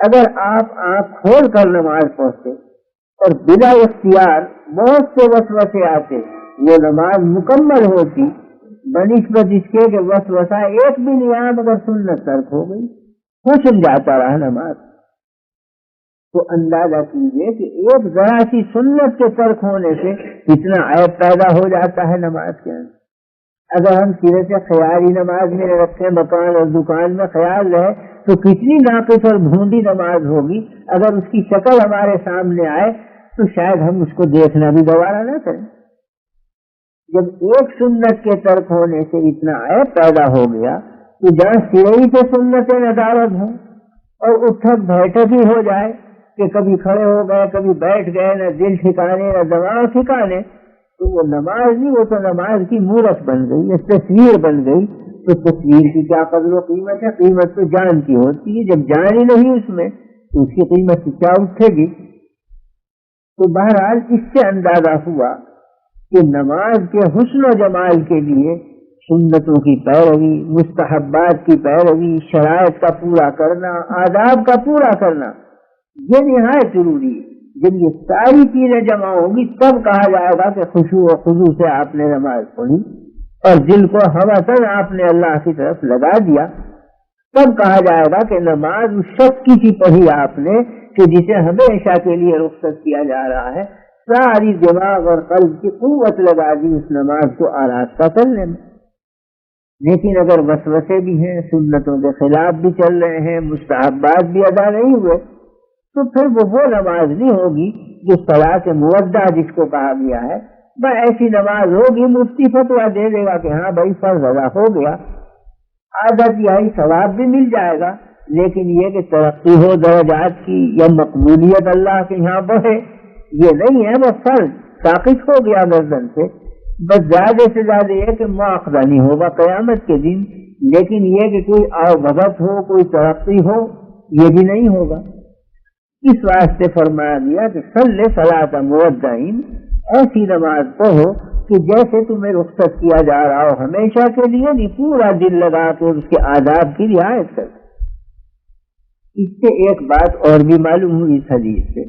اگر آپ آنکھ کھول کر نماز پڑھتے اور بلا اختیار بہت سے وسوسے آتے، وہ نماز مکمل ہوتی بنسبت اس کے کہ وسوسہ ایک بھی نہیں آیا مگر سنت ترک ہو گئی، حسن جاتا رہا نماز۔ تو اندازہ کیجئے کہ ایک ذرا سی سنت کے ترک ہونے سے کتنا عیب پیدا ہو جاتا ہے نماز کے اندر۔ اگر ہم سرے سے خیالی نماز میں رکھتے مکان اور دکان میں خیال رہے تو کتنی ناقص اور بھونڈی نماز ہوگی، اگر اس کی شکل ہمارے سامنے آئے تو شاید ہم اس کو دیکھنا بھی گوارا نہ کریں۔ جب ایک سنت کے ترک ہونے سے اتنا عیب پیدا ہو گیا تو جہاں سرے سے سنتیں ندارت ہوں اور اٹھک بیٹھک ہی ہو جائے کہ کبھی کھڑے ہو گئے کبھی بیٹھ گئے، نہ دل ٹھکانے نہ دماغ ٹھکانے، تو وہ نماز نہیں، وہ تو نماز کی مورت بن گئی، یہ تصویر بن گئی۔ تو تصویر کی کیا قدر و قیمت ہے؟ قیمت تو جان کی ہوتی ہے، جب جان ہی نہیں اس میں تو اس کی قیمت کیا اٹھے گی؟ تو بہرحال اس سے اندازہ ہوا کہ نماز کے حسن و جمال کے لیے سنتوں کی پیروی، مستحبات کی پیروی، شرائط کا پورا کرنا، آداب کا پورا کرنا یہ نہایت ضروری ہے۔ جب یہ ساری چیزیں جمع ہوں گی تب کہا جائے گا کہ خشوع و خضوع سے آپ نے نماز پڑھی اور دل کو ہواتن آپ نے اللہ کی طرف لگا دیا، تب کہا جائے گا کہ نماز اس شخص کی پڑھی آپ نے کہ جسے ہمیشہ کے لیے رخصت کیا جا رہا ہے، ساری دماغ اور قلب کی قوت لگا دی اس نماز کو آراستہ کرنے میں۔ لیکن اگر وسوسے بھی ہیں، سنتوں کے خلاف بھی چل رہے ہیں، مستحبات بھی ادا نہیں ہوئے، تو پھر وہ نماز نہیں ہوگی جو صلاۃ مودع جس کو کہا گیا ہے۔ بس ایسی نماز ہوگی، مفتی فتویٰ دے دے گا کہ ہاں بھائی فرض ادا ہو گیا، آدھا تہائی ثواب بھی مل جائے گا، لیکن یہ کہ ترقی ہو درجات کی یا مقبولیت اللہ کے یہاں بڑھے، یہ نہیں ہے۔ وہ فرض ساقط ہو گیا گردن سے، بس زیادہ سے زیادہ یہ کہ مواخذہ نہیں ہوگا قیامت کے دن، لیکن یہ کہ کوئی آوبھگت ہو، کوئی ترقی ہو، یہ بھی نہیں ہوگا۔ اس واسطے فرمایا گیا کہ صلی صلاۃ مودعین، ایسی نماز پڑھو کہ جیسے تمہیں رخصت کیا جا رہا ہو ہمیشہ کے لیے، نہیں پورا دل لگا کے اس کے آداب کی رعایت کر۔ اس سے ایک بات اور بھی معلوم ہوئی اس حدیث سے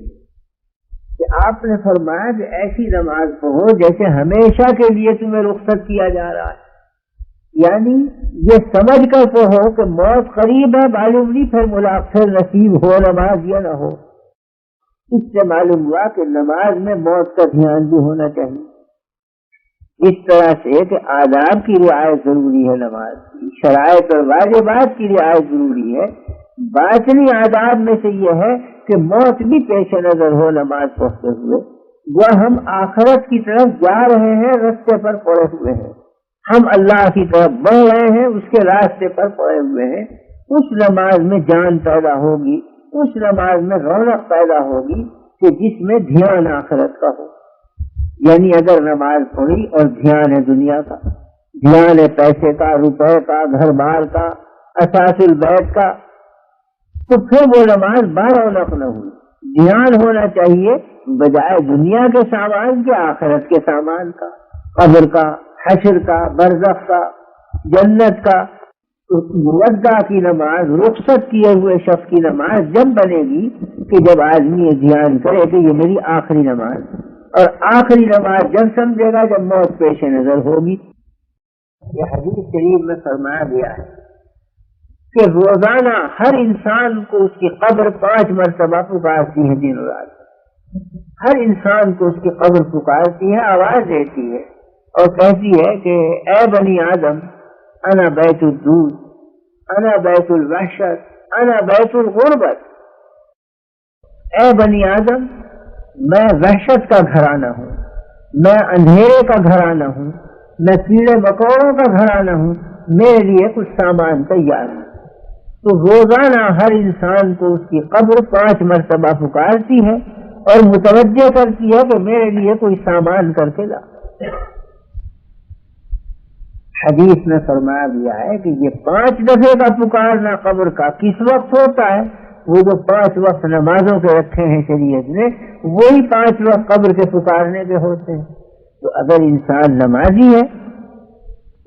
کہ آپ نے فرمایا کہ ایسی نماز پڑھو جیسے ہمیشہ کے لیے تمہیں رخصت کیا جا رہا ہے، یعنی یہ سمجھ کر پڑھو کہ موت قریب ہے، معلوم نہیں پھر نصیب ہو نماز یا نہ ہو۔ اس سے معلوم ہوا کہ نماز میں موت کا دھیان بھی ہونا چاہیے، اس طرح سے کہ آداب کی رعایت ضروری ہے، نماز کی شرائط اور واجبات کی رعایت ضروری ہے۔ باطنی آداب میں سے یہ ہے کہ موت بھی پیش نظر ہو نماز پڑھتے ہوئے، وہ ہم آخرت کی طرف جا رہے ہیں، راستے پر پڑے ہوئے ہیں، ہم اللہ کی طرف بڑھ رہے ہیں، اس کے راستے پر پڑے ہوئے ہیں۔ اس نماز میں جان پیدا ہوگی، اس نماز میں رونق پیدا ہوگی کہ جس میں دھیان آخرت کا ہو۔ یعنی اگر نماز پڑھی اور دھیان ہے دنیا کا، دھیان ہے پیسے کا، روپے کا، گھر بار کا، اساس البیت کا، تو پھر وہ نماز بارونق نہ ہوئی۔ دھیان ہونا چاہیے بجائے دنیا کے سامان کے آخرت کے سامان کا، قبر کا، حشر کا، برزخ کا، جنت کا۔ مودع کی نماز، رخصت کیے ہوئے شخص کی نماز جب بنے گی کہ جب آدمی یہ دھیان کرے کہ یہ میری آخری نماز، اور آخری نماز جب سمجھے گا جب موت پیش نظر ہوگی۔ یہ حدیث شریف میں فرمایا گیا ہے کہ روزانہ ہر انسان کو اس کی قبر 5 مرتبہ پکارتی ہے دن رات۔ ہر انسان کو اس کی قبر پکارتی ہے، آواز دیتی ہے اور کہتی ہے کہ اے بنی آدم، انا بیت الدود، انا بیت الوحشت، انا بیت الغربت۔ اے بنی آدم، میں وحشت کا گھرانہ ہوں، میں اندھیرے کا گھرانہ ہوں، میں کیڑے مکوڑوں کا گھرانہ ہوں، میرے لیے کچھ سامان تیار ہے۔ تو روزانہ ہر انسان کو اس کی قبر 5 مرتبہ پکارتی ہے اور متوجہ کرتی ہے کہ میرے لیے کوئی سامان کر کے لا۔ حدیث میں فرمایا گیا ہے کہ یہ 5 دفعے کا پکارنا قبر کا کس وقت ہوتا ہے؟ وہ جو 5 وقت نمازوں کے رکھے ہیں شریعت نے، وہی 5 وقت قبر کے پکارنے کے ہوتے ہیں۔ تو اگر انسان نمازی ہے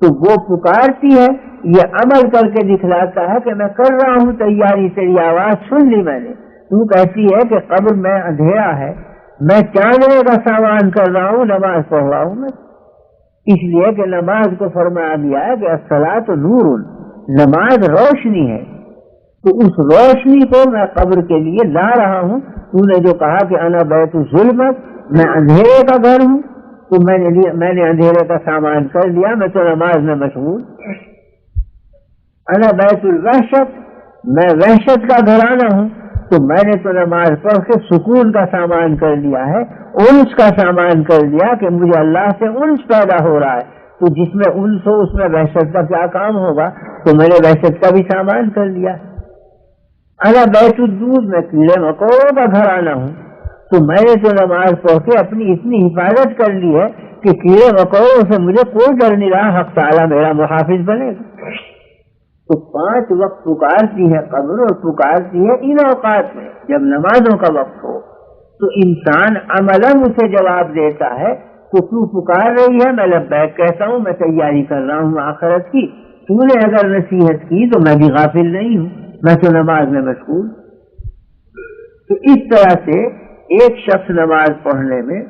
تو وہ پکارتی ہے، یہ عمل کر کے دکھلاتا ہے کہ میں کر رہا ہوں تیاری، تیری آواز سن لی میں نے۔ تو کہتی ہے کہ قبر میں اندھیرا ہے، میں چاندنے کا سامان کر رہا ہوں، نماز پڑھ رہا ہوں میں۔ اس لیے کہ نماز کو فرمایا گیا ہے کہ الصلاۃ نور، نماز روشنی ہے، تو اس روشنی کو میں قبر کے لیے لا رہا ہوں۔ تو نے جو کہا کہ انا بیت الظلمت، میں اندھیرے کا گھر ہوں، تو میں نے اندھیرے کا سامان کر لیا، میں تو نماز میں مشغول۔ انا بیت الوحشت، میں وحشت کا گھرانہ ہوں، تو میں نے تو نماز پڑھ کے سکون کا سامان کر لیا ہے، انس کا سامان کر لیا کہ مجھے اللہ سے انس پیدا ہو رہا ہے۔ تو جس میں انس ہو اس میں وحشت کا کیا کام ہوگا؟ تو میں نے وحشت کا بھی سامان کر لیا۔ انا بیت الدود، میں کیڑے مکوڑوں کا گھرانہ ہوں، تو میں نے تو نماز پڑھ کے اپنی اتنی حفاظت کر لی ہے کہ کیڑے مکوڑوں سے مجھے کوئی ڈر نہیں رہا، حق تعالیٰ میرا محافظ بنے گا۔ تو 5 وقت پکارتی ہے قبر، اور پکارتی ہے ان اوقات میں جب نمازوں کا وقت ہو، تو انسان عملاً اسے جواب دیتا ہے کہ تو پکار رہی ہے، میں لبیک کہتا ہوں، میں تیاری کر رہا ہوں آخرت کی، تو نے اگر نصیحت کی تو میں بھی غافل نہیں ہوں، میں تو نماز میں مشغول۔ تو اس طرح سے ایک شخص نماز پڑھنے میں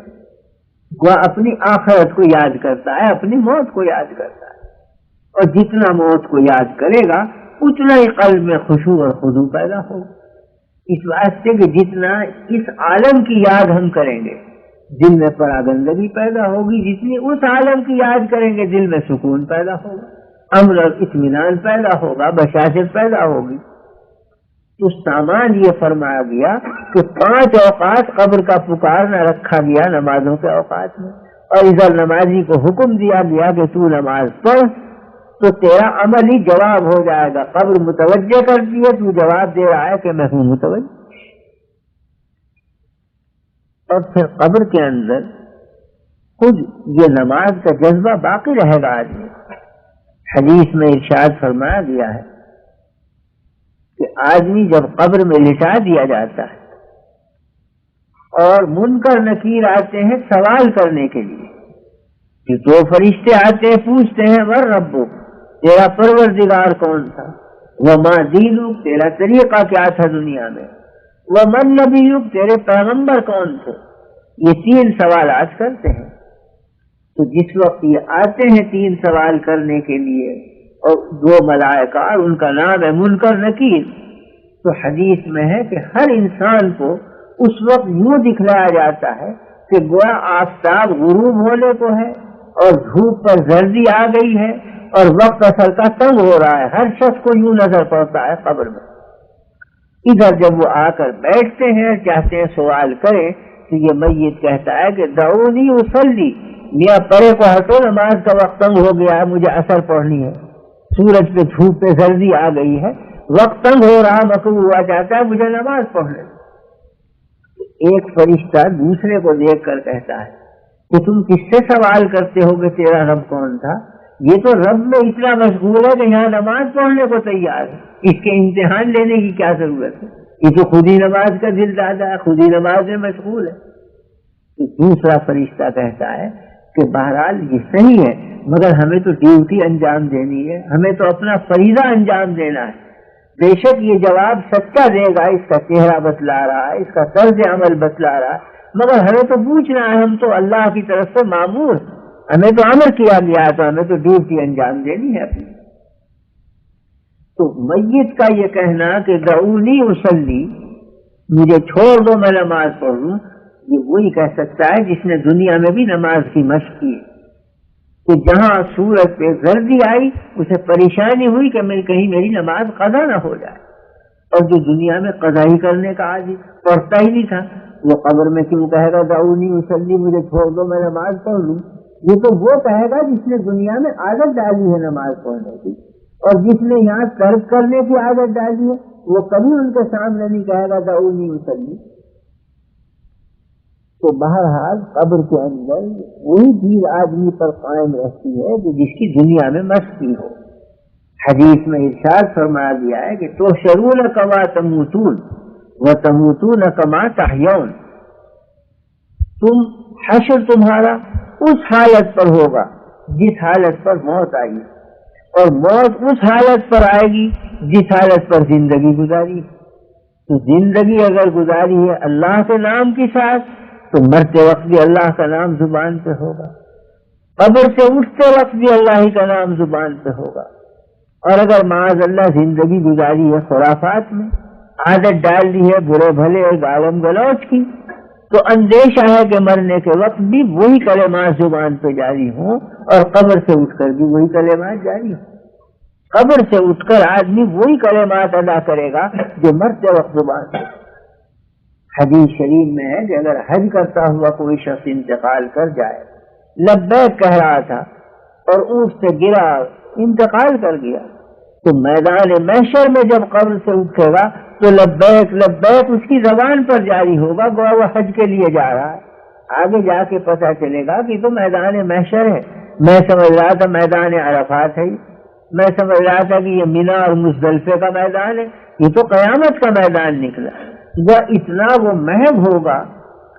وہ اپنی آخرت کو یاد کرتا ہے، اپنی موت کو یاد کرتا ہے، اور جتنا موت کو یاد کرے گا اتنا ہی قلب میں خشوع اور خضوع پیدا ہوگا۔ اس واسطے کہ جتنا اس عالم کی یاد ہم کریں گے دل میں پراگندگی پیدا ہوگی، جتنی اس عالم کی یاد کریں گے دل میں سکون پیدا ہوگا، امن اور اطمینان پیدا ہوگا، بشاشت پیدا ہوگی۔ تو سامان یہ فرمایا گیا کہ 5 اوقات قبر کا پکارنا رکھا گیا نمازوں کے اوقات میں، اور ادھر نمازی کو حکم دیا گیا کہ تو نماز پڑھ، تو تیرا عمل ہی جواب ہو جائے گا۔ قبر متوجہ کرتی ہے، تو جواب دے رہا ہے کہ میں ہوں متوجہ۔ اور پھر قبر کے اندر خود یہ نماز کا جذبہ باقی رہے گا آدمی۔ حدیث میں ارشاد فرمایا گیا ہے کہ آدمی جب قبر میں لٹا دیا جاتا ہے اور منکر نکیر آتے ہیں سوال کرنے کے لیے، کہ 2 فرشتے آتے ہیں پوچھتے ہیں ور ربک، تیرا پروردگار کون تھا، وما دینک، تیرا طریقہ کیا تھا دنیا میں، ومن نبیک، تیرے پیغمبر کون تھے، یہ 3 سوالات کرتے ہیں۔ تو جس وقت یہ آتے ہیں 3 سوال کرنے کے لیے، اور 2 ملائکہ، اور ان کا نام ہے منکر نکیر، تو حدیث میں ہے کہ ہر انسان کو اس وقت یوں دکھلایا جاتا ہے کہ گویا آفتاب غروب ہونے کو ہے اور دھوپ پر زردی آ گئی ہے اور وقت اثر کا تنگ ہو رہا ہے، ہر شخص کو یوں نظر پڑتا ہے قبر میں۔ ادھر جب وہ آ کر بیٹھتے ہیں چاہتے ہیں سوال کریں، تو یہ میت کہتا ہے کہ دعونی اصلی، میاں پرے کو ہٹو، نماز کا وقت تنگ ہو گیا ہے، مجھے اثر پڑھنی ہے، سورج پہ دھوپ پہ زردی آ گئی ہے، وقت تنگ ہو رہا، مکروہ ہوا چاہتا ہے مجھے نماز پڑھنے۔ ایک فرشتہ دوسرے کو دیکھ کر کہتا ہے کہ تم کس سے سوال کرتے ہو کہ تیرا رب کون تھا، یہ تو رب میں اتنا مشغول ہے کہ یہاں نماز پڑھنے کو تیار ہے، اس کے امتحان لینے کی کیا ضرورت ہے، یہ تو خود ہی نماز کا دل دادا ہے، خود ہی نماز میں مشغول ہے۔ تو دوسرا فرشتہ کہتا ہے کہ بہرحال یہ صحیح ہے، مگر ہمیں تو ڈیوٹی انجام دینی ہے، ہمیں تو اپنا فریضہ انجام دینا ہے۔ بے شک یہ جواب سچا دے گا، اس کا چہرہ بتلا رہا ہے، اس کا طرز عمل بتلا رہا ہے، مگر ہمیں تو پوچھنا ہے، ہم تو اللہ کی طرف سے مامور، ہمیں تو امر کیا گیا ہے، تو ہمیں تو ڈیوٹی انجام دینی ہے اپنی۔ تو میت کا یہ کہنا کہ دعونی اصلی، مجھے چھوڑ دو میں نماز پڑھ لوں، یہ وہی کہہ سکتا ہے جس نے دنیا میں بھی نماز کی مشق کی، کہ جہاں سورج پہ زردی آئی اسے پریشانی ہوئی کہ کہیں میری نماز قضا نہ ہو جائے، اور جو دنیا میں قضا ہی کرنے کا عادی پڑھتا ہی نہیں تھا، وہ قبر میں کیوں کہے گا دعونی اصلی، مجھے چھوڑ دو میں نماز پڑھ لوں؟ یہ تو وہ کہے گا جس نے دنیا میں عادت ڈالی ہے نماز پڑھنے کی، اور جس نے یہاں ترک کرنے کی عادت ڈالی ہے وہ کبھی ان کے سامنے نہیں کہے گا دعونی اصلی۔ تو بہرحال قبر کے اندر وہی چیز آدمی پر قائم رہتی ہے جو جس کی دنیا میں مستی ہو۔ حدیث میں ارشاد فرمایا گیا ہے کہ تحشرون کما تموتون وتموتون کما تحیون، تم حشر تمہارا اس حالت پر ہوگا جس حالت پر موت آئی، اور موت اس حالت پر آئے گی جس حالت پر زندگی گزاری۔ تو زندگی اگر گزاری ہے اللہ کے نام کے ساتھ تو مرتے وقت بھی اللہ کا نام زبان پہ ہوگا، قبر سے اٹھتے وقت بھی اللہ ہی کا نام زبان پہ ہوگا۔ اور اگر معاذ اللہ زندگی گزاری ہے خرافات میں، عادت ڈال دی ہے برے بھلے گالم گلوچ کی، تو اندیشہ ہے کہ مرنے کے وقت بھی وہی کلمات زبان پہ جاری ہوں، اور قبر سے اٹھ کر بھی وہی کلمات جاری ہوں۔ قبر سے اٹھ کر آدمی وہی کلمات ادا کرے گا جو مرتے وقت زبان پہ۔ حدیث شریف میں ہے کہ اگر حج کرتا ہوا کوئی شخص انتقال کر جائے، لبیک کہہ رہا تھا اور اونٹ سے گرا انتقال کر گیا، تو میدان محشر میں جب قبر سے اٹھے گا تو لبیک لبیک اس کی زبان پر جاری ہوگا، گویا وہ حج کے لیے جا رہا ہے۔ آگے جا کے پتہ چلے گا کہ تو میدان محشر ہے، میں سمجھ رہا تھا میدان عرفات ہے، میں سمجھ رہا تھا کہ یہ مینا اور مزدلفے کا میدان ہے، یہ تو قیامت کا میدان نکلا۔ وہ اتنا وہ محب ہوگا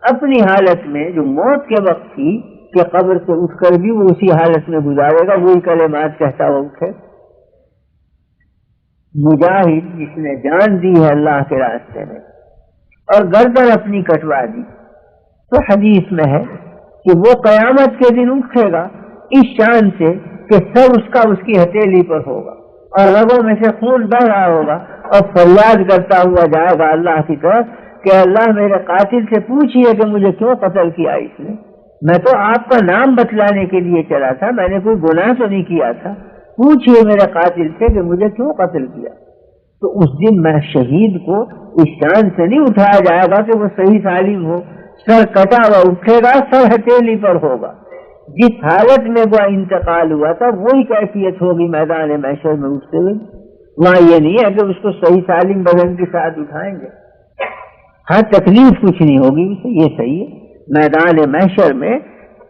اپنی حالت میں جو موت کے وقت تھی کہ قبر سے اٹھ کر بھی وہ اسی حالت میں گزارے گا، وہی کلمات کہتا وہ اٹھے۔ مجاہد جس نے جان دی ہے اللہ کے راستے میں اور گردن اپنی کٹوا دی، تو حدیث میں ہے کہ وہ قیامت کے دن اٹھے گا اس شان سے کہ سر اس کی ہتھیلی پر ہوگا اور رگوں میں سے خون بہ رہا ہوگا اور فریاد کرتا ہوا جائے گا اللہ کی طرف کہ اللہ میرے قاتل سے پوچھئے کہ مجھے کیوں قتل کیا اس نے، میں تو آپ کا نام بتلانے کے لیے چلا تھا، میں نے کوئی گناہ تو نہیں کیا تھا، پوچھئے میرے قاتل سے کہ مجھے کیوں قتل کیا۔ تو اس دن میں شہید کو اس شان سے نہیں اٹھایا جائے گا کہ وہ صحیح سالم ہو، سر کٹا ہوا اٹھے گا، سر ہتھیلی پر ہوگا۔ جس حالت میں وہ انتقال ہوا تھا وہی کیفیت ہوگی میدان محشر میں اٹھتے ہوئے۔ وہاں یہ نہیں ہے کہ اس کو صحیح سالم بدن کے ساتھ اٹھائیں گے، ہاں تکلیف کچھ نہیں ہوگی اسے، یہ صحیح ہے۔ میدان محشر میں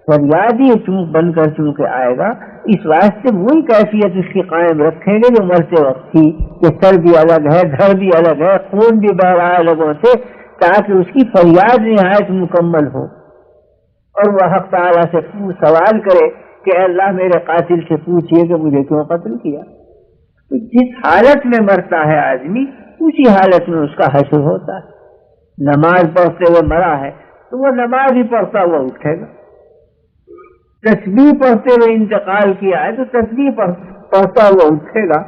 فریادی بن کر چونکہ آئے گا، اس واسطے وہی کیفیت اس کی قائم رکھیں گے جو مرتے وقت تھی کہ سر بھی الگ ہے، دھڑ بھی الگ ہے، خون بھی بہ رہا ہے لوگوں سے، تاکہ اس کی فریاد نہایت مکمل ہو اور وہ حق تعالیٰ سے سوال کرے کہ اللہ میرے قاتل سے پوچھئے کہ مجھے کیوں قتل کیا۔ تو جس حالت میں مرتا ہے آدمی اسی حالت میں اس کا حشر ہوتا ہے۔ نماز پڑھتے ہوئے مرا ہے تو وہ نماز ہی پڑھتا ہوا اٹھے گا، تسبیح پڑھتے ہوئے انتقال کیا ہے تو تسبیح پڑھتا ہوا اٹھے گا،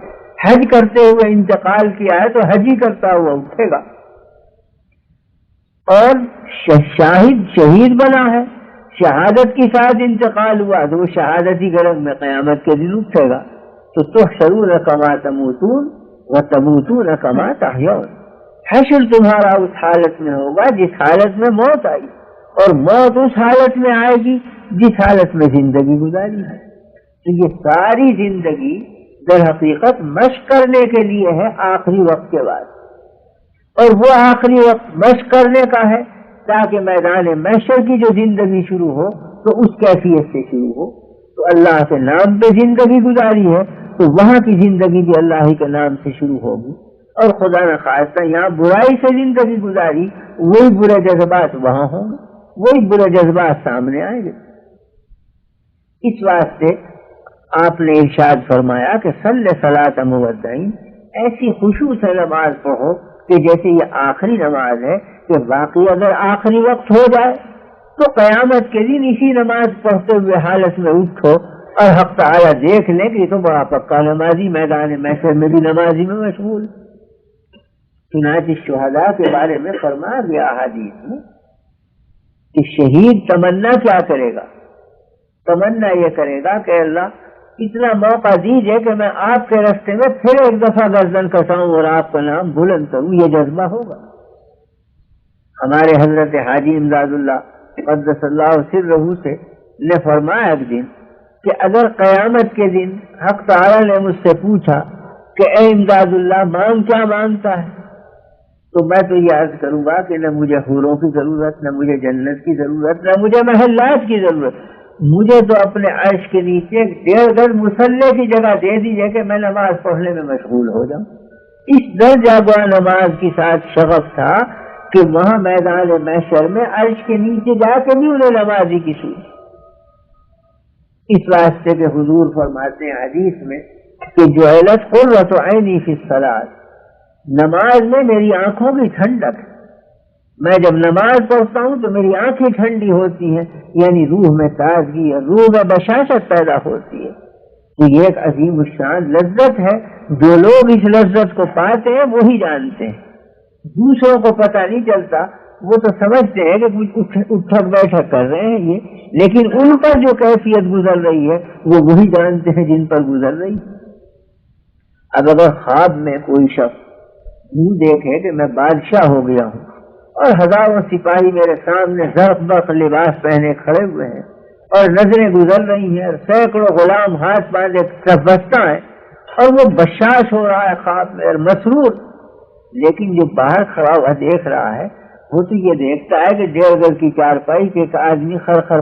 حج کرتے ہوئے انتقال کیا ہے تو حج ہی کرتا ہوا اٹھے گا، اور شہید بنا ہے، شہادت کے ساتھ انتقال ہوا تو وہ شہادتی گرم میں قیامت کے دن اٹھے گا۔ تو تحشرون کما تموتون وتموتون کما تحیون، حشر تمہارا اس حالت میں ہوگا جس حالت میں موت آئی، اور موت اس حالت میں آئے گی جس حالت میں زندگی گزاری ہے۔ تو یہ ساری زندگی در حقیقت مشق کرنے کے لیے ہے آخری وقت کے بعد، اور وہ آخری وقت مشق کرنے کا ہے تاکہ میدان محشر کی جو زندگی شروع ہو تو اس کیفیت سے شروع ہو۔ تو اللہ کے نام پہ زندگی گزاری ہے تو وہاں کی زندگی بھی اللہ ہی کے نام سے شروع ہوگی، اور خدا نخواستہ یہاں برائی سے زندگی گزاری وہی برے جذبات وہاں ہوں گے، وہی برے جذبات سامنے آئیں گے۔ اس واسطے آپ نے ارشاد فرمایا کہ صلی صلاۃ مودعین، ایسی خشوع سے نماز پڑھو کہ جیسے یہ آخری نماز ہے، کہ واقعی اگر آخری وقت ہو جائے تو قیامت کے دن اسی نماز پڑھتے ہوئے حالت میں اٹھو اور حق تعالیٰ دیکھ لیں کہ یہ تو بڑا پکا نمازی میدان محشر میں بھی نمازی میں مشغول۔ چنانچہ شہداء کے بارے میں فرمایا گیا حدیث میں کہ شہید تمنا کیا کرے گا؟ تمنا یہ کرے گا کہ اللہ اتنا موقع دیجئے کہ میں آپ کے راستے میں پھر ایک دفعہ گردن کٹاؤں اور آپ کا نام بلند کروں، یہ جذبہ ہوگا۔ ہمارے حضرت حاجی امداد اللہ قدس اللہ سرہ سے نے فرمایا ایک دن کہ اگر قیامت کے دن حق تعالی نے مجھ سے پوچھا کہ اے امداد اللہ مانگ کیا مانگتا ہے، تو میں تو یہ عرض کروں گا کہ نہ مجھے حوروں کی ضرورت، نہ مجھے جنت کی ضرورت، نہ مجھے محلات کی ضرورت، مجھے تو اپنے عرش کے نیچے 1.5 گز مصلے کی جگہ دے دیجیے کہ میں نماز پڑھنے میں مشغول ہو جاؤں۔ اس درجہ گویا نماز کے ساتھ شغف تھا کہ وہاں میدان محشر میں عرش کے نیچے جا کے بھی انہیں نمازی کی سوچ۔ اس واسطے کے حضور فرماتے ہیں حدیث میں کہ جعلت قرۃ عینی فی الصلاۃ، نماز میں میری آنکھوں کی ٹھنڈک ہے، میں جب نماز پڑھتا ہوں تو میری آنکھیں ٹھنڈی ہوتی ہیں، یعنی روح میں تازگی اور روح میں بشاشت پیدا ہوتی ہے۔ تو یہ ایک عظیم الشان لذت ہے، جو لوگ اس لذت کو پاتے ہیں وہی جانتے ہیں، دوسروں کو پتہ نہیں چلتا، وہ تو سمجھتے ہیں کہ کچھ اٹھک بیٹھک کر رہے ہیں یہ، لیکن ان پر جو کیفیت گزر رہی ہے وہ وہی جانتے ہیں جن پر گزر رہی ہے۔ اب اگر خواب میں کوئی شخص یوں دیکھے کہ میں بادشاہ ہو گیا ہوں اور ہزاروں سپاہی میرے سامنے زرق برق لباس پہنے کھڑے ہوئے ہیں اور نظریں گزر رہی ہیں اور سینکڑوں غلام ہاتھ باندھے بستہ ہیں، اور وہ بشاش ہو رہا ہے خواب میں اور مسرور، لیکن جو باہر کھڑا ہوا دیکھ رہا ہے وہ تو یہ دیکھتا ہے کہ 1.5 گز کی چارپائی پہ ایک آدمی خر خر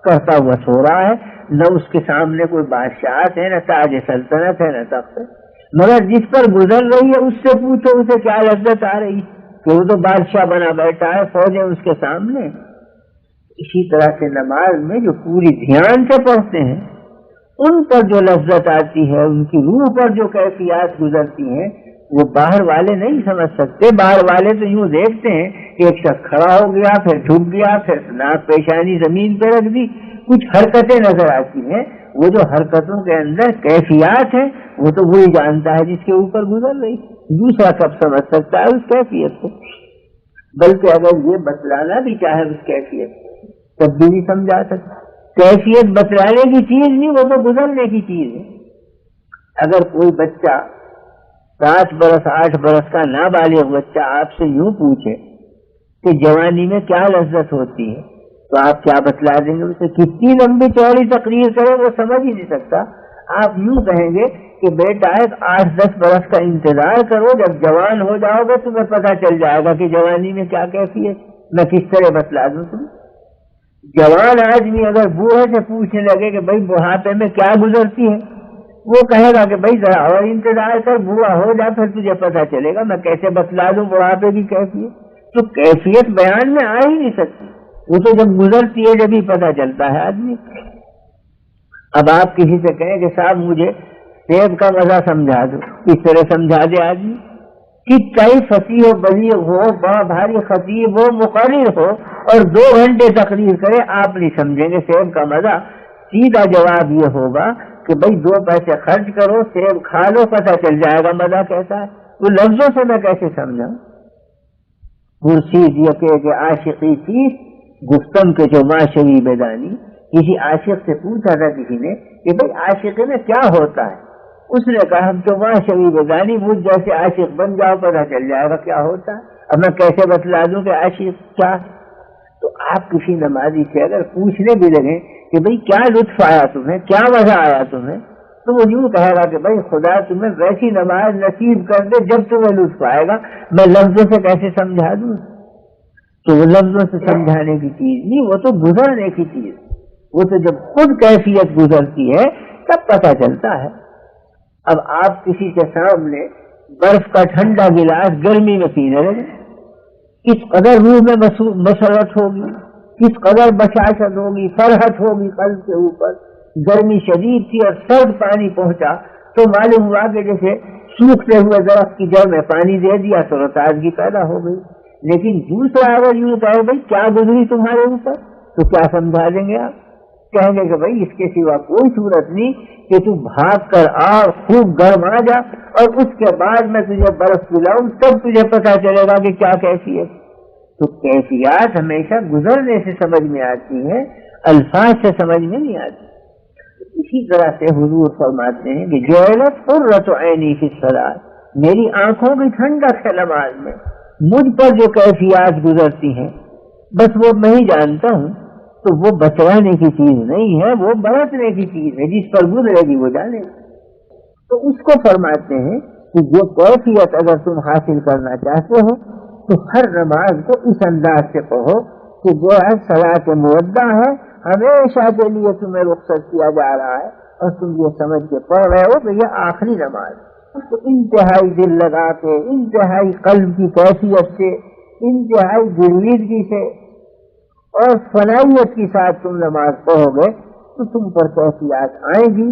کرتا ہوا سو رہا ہے، نہ اس کے سامنے کوئی بادشاہت ہے، نہ تاج سلطنت ہے، نہ تخت ہے، مگر جس پر گزر رہی ہے اس سے پوچھو اسے کیا لذت آ رہی کہ وہ تو بادشاہ بنا بیٹھا ہے، فوجیں اس کے سامنے۔ اسی طرح سے نماز میں جو پوری دھیان سے پڑھتے ہیں ان پر جو لذت آتی ہے، ان کی روح پر جو کیفیات گزرتی ہیں، وہ باہر والے نہیں سمجھ سکتے۔ باہر والے تو یوں دیکھتے ہیں کہ ایک شخص کھڑا ہو گیا، پھر جھک گیا، پھر ناک پیشانی زمین پہ رکھ دی، کچھ حرکتیں نظر آتی ہیں۔ وہ جو حرکتوں کے اندر کیفیات ہیں وہ تو وہی جانتا ہے جس کے اوپر گزر رہی، دوسرا کب سمجھ سکتا ہے اس کیفیت کو؟ بلکہ اگر یہ بتلانا بھی چاہے اس کیفیت کو تب بھی نہیں سمجھا سکتا۔ کیفیت بتلانے کی چیز نہیں، وہ تو گزرنے کی چیز ہے۔ اگر کوئی بچہ 7 برس 8 برس کا نابالغ بچہ آپ سے یوں پوچھے کہ جوانی میں کیا لذت ہوتی ہے تو آپ کیا بتلا دیں گے؟ اسے کتنی لمبی چوڑی تقریر کرے وہ سمجھ ہی نہیں سکتا۔ آپ یوں کہیں گے کہ بیٹا 8-10 برس کا انتظار کرو، جب جوان ہو جاؤ گے تمہیں پتہ چل جائے گا کہ جوانی میں کیا کیفیت، میں کس طرح بتلا دوں تمہیں۔ جوان آدمی اگر بوڑھے سے پوچھنے لگے کہ بھائی بڑھاپے میں کیا گزرتی ہے، وہ کہے گا کہ بھائی ذرا اور انتظار کر، بوڑھا ہو جا پھر تجھے پتہ چلے گا، میں کیسے بتلا دوں بڑھاپے کی کیفیت؟ تو کیفیت بیان میں آ ہی نہیں سکتی، وہ تو جب گزرتی ہے جب ہی پتہ چلتا ہے آدمی۔ اب آپ کسی سے کہیں کہ صاحب مجھے سیب کا مزہ سمجھا دو، کس طرح سمجھا دے آدمی؟ کہ کئی فصیح و بلیغ ہو، بڑا بھاری خطیب ہو، مقرر ہو اور 2 گھنٹے تقریر کرے، آپ نہیں سمجھیں گے سیب کا مزہ۔ سیدھا جواب یہ ہوگا کہ بھائی 2 پیسے خرچ کرو، سیب کھا لو، پتہ چل جائے گا مزہ کیسا ہے۔ وہ لفظوں سے میں کیسے سمجھاؤں؟ مرشید یہ کہ عاشقی چیز گفتم کے جو معاشری بیدانی، کسی عاشق سے پوچھا تھا کسی نے کہ بھائی عاشقی میں کیا ہوتا ہے؟ اس نے کہا ہم تو معاشری بیدانی، مجھ جیسے عاشق بن جاؤ پتہ چل جائے گا کیا ہوتا ہے۔ اب میں کیسے بتلا دوں کہ عاشق کیا؟ تو آپ کسی نمازی سے اگر پوچھنے بھی لگیں کہ بھئی کیا لطف آیا تمہیں، کیا مزہ آیا تمہیں، تو وہ یوں کہے گا کہ بھئی خدا تمہیں ویسی نماز نصیب کر دے جب تمہیں لطف آئے گا، میں لفظوں سے کیسے سمجھا دوں؟ تو وہ لفظوں سے سمجھانے کی چیز نہیں، وہ تو گزرنے کی چیز، وہ تو جب خود کیفیت گزرتی ہے تب پتہ چلتا ہے۔ اب آپ کسی کے سامنے برف کا ٹھنڈا گلاس گرمی میں پینے لگے، کس قدر روح میں مسرت ہوگی، کس قدر بشاشت ہوگی، فرحت ہوگی قلب کے اوپر۔ گرمی شدید تھی اور سرد پانی پہنچا تو معلوم ہوا کہ جیسے سوکھتے ہوئے درخت کی جڑ میں پانی دے دیا تو تازگی پیدا ہو گئی۔ لیکن دوسرا اگر یوں کہے بھائی کیا گزری تمہارے اوپر، تو کیا سمجھا دیں گے آپ؟ کہیں گے کہ بھائی اس کے سوا کوئی صورت نہیں کہ تو بھاگ کر آ، خوب گرم آ جا اور اس کے بعد میں تجھے برف پلاؤں، تب تجھے پتہ چلے گا کہ کیا کیفیت۔ تو کیفیات ہمیشہ گزرنے سے سمجھ میں آتی ہے، الفاظ سے سمجھ میں نہیں آتی۔ اسی طرح سے حضور فرماتے ہیں کہ جعلت قرۃ عینی فی الصلاۃ، میری آنکھوں کی ٹھنڈک ہے نماز میں۔ مجھ پر جو کیفیات گزرتی ہیں بس وہ میں ہی جانتا ہوں، تو وہ بچانے کی چیز نہیں ہے، وہ برتنے کی چیز ہے، جس پر گزرے گی وہ جانے گا۔ تو اس کو فرماتے ہیں کہ جو کیفیت اگر تم حاصل کرنا چاہتے ہو تو ہر نماز کو اس انداز سے پڑھو کہ جو ہے صلاۃ مودع ہے، ہمیشہ کے لیے تمہیں رخصت کیا جا رہا ہے اور تم یہ سمجھ کے پڑھ رہے ہو کہ یہ آخری نماز ہے۔ تو انتہائی دل لگا کے، انتہائی قلب کی کیفیت سے، انتہائی گرویدگی سے اور فنائیت کے ساتھ تم نماز پڑھو گے تو تم پر کیفیات آئیں گی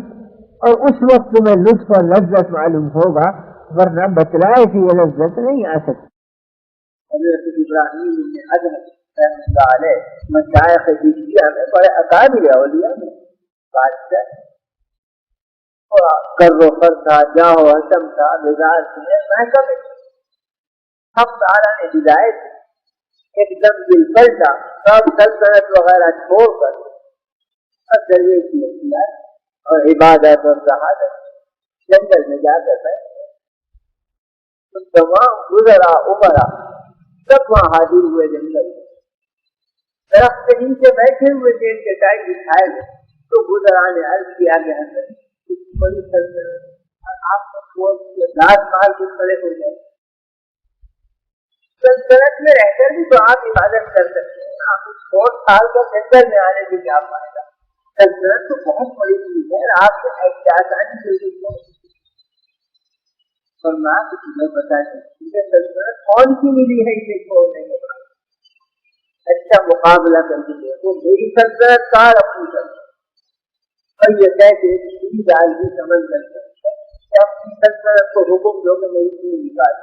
اور اس وقت تمہیں لطف اور لذت معلوم ہوگا، ورنہ بتلائے کہ یہ لذت نہیں آ سکتی۔ حضرت ابراہیم بن ادهم رحمۃ اللہ علیہ مشائخ ہجریہ میں بڑے اکابر اولیاء میں بادشاہ اور کر و فر تھا، جاہ و حسم تھا، مزاج تھے، محکم ہم تعالیٰ نے ہدایت ایک دم دل پلٹا، سب سلطنت وغیرہ چھوڑ کر اور درویشی اختیار اور عبادت اور شہادت جنگل میں جا کر بیٹھ تو تمام گزرا ابرا سب وہاں حاضر ہوئے جنگل میں، درخت کے نیچے بیٹھے ہوئے تھے، ان کے ٹائم دکھائے ہوئے تو گزرا نے عرض کیا کہ حضرت بڑی سلطنت اور آپ کو چھوڑ کے لاش مار کے کھڑے ہو جائے، اندر بھی تو آپ عبادت کر سکتے ہیں. آپ اس کوٹ سال کو جنگل میں آنے سے کیا فائدہ؟ سلطنت تو بہت بڑی چیز ہے. آپ سے ایسی آسانی سے فرما کہ تمہیں پتا نہیں سلطنت کون سی ملی ہے اسے چھوڑنے کے بعد. اچھا مقابلہ کر کے دیکھو میری سلطنت کار اپنی سلطنت اور یہ کہتے ہیں ڈال کی سمجھ کرتا ہے اپنی سلطنت کو حکم دو کہ میری چیز نکال.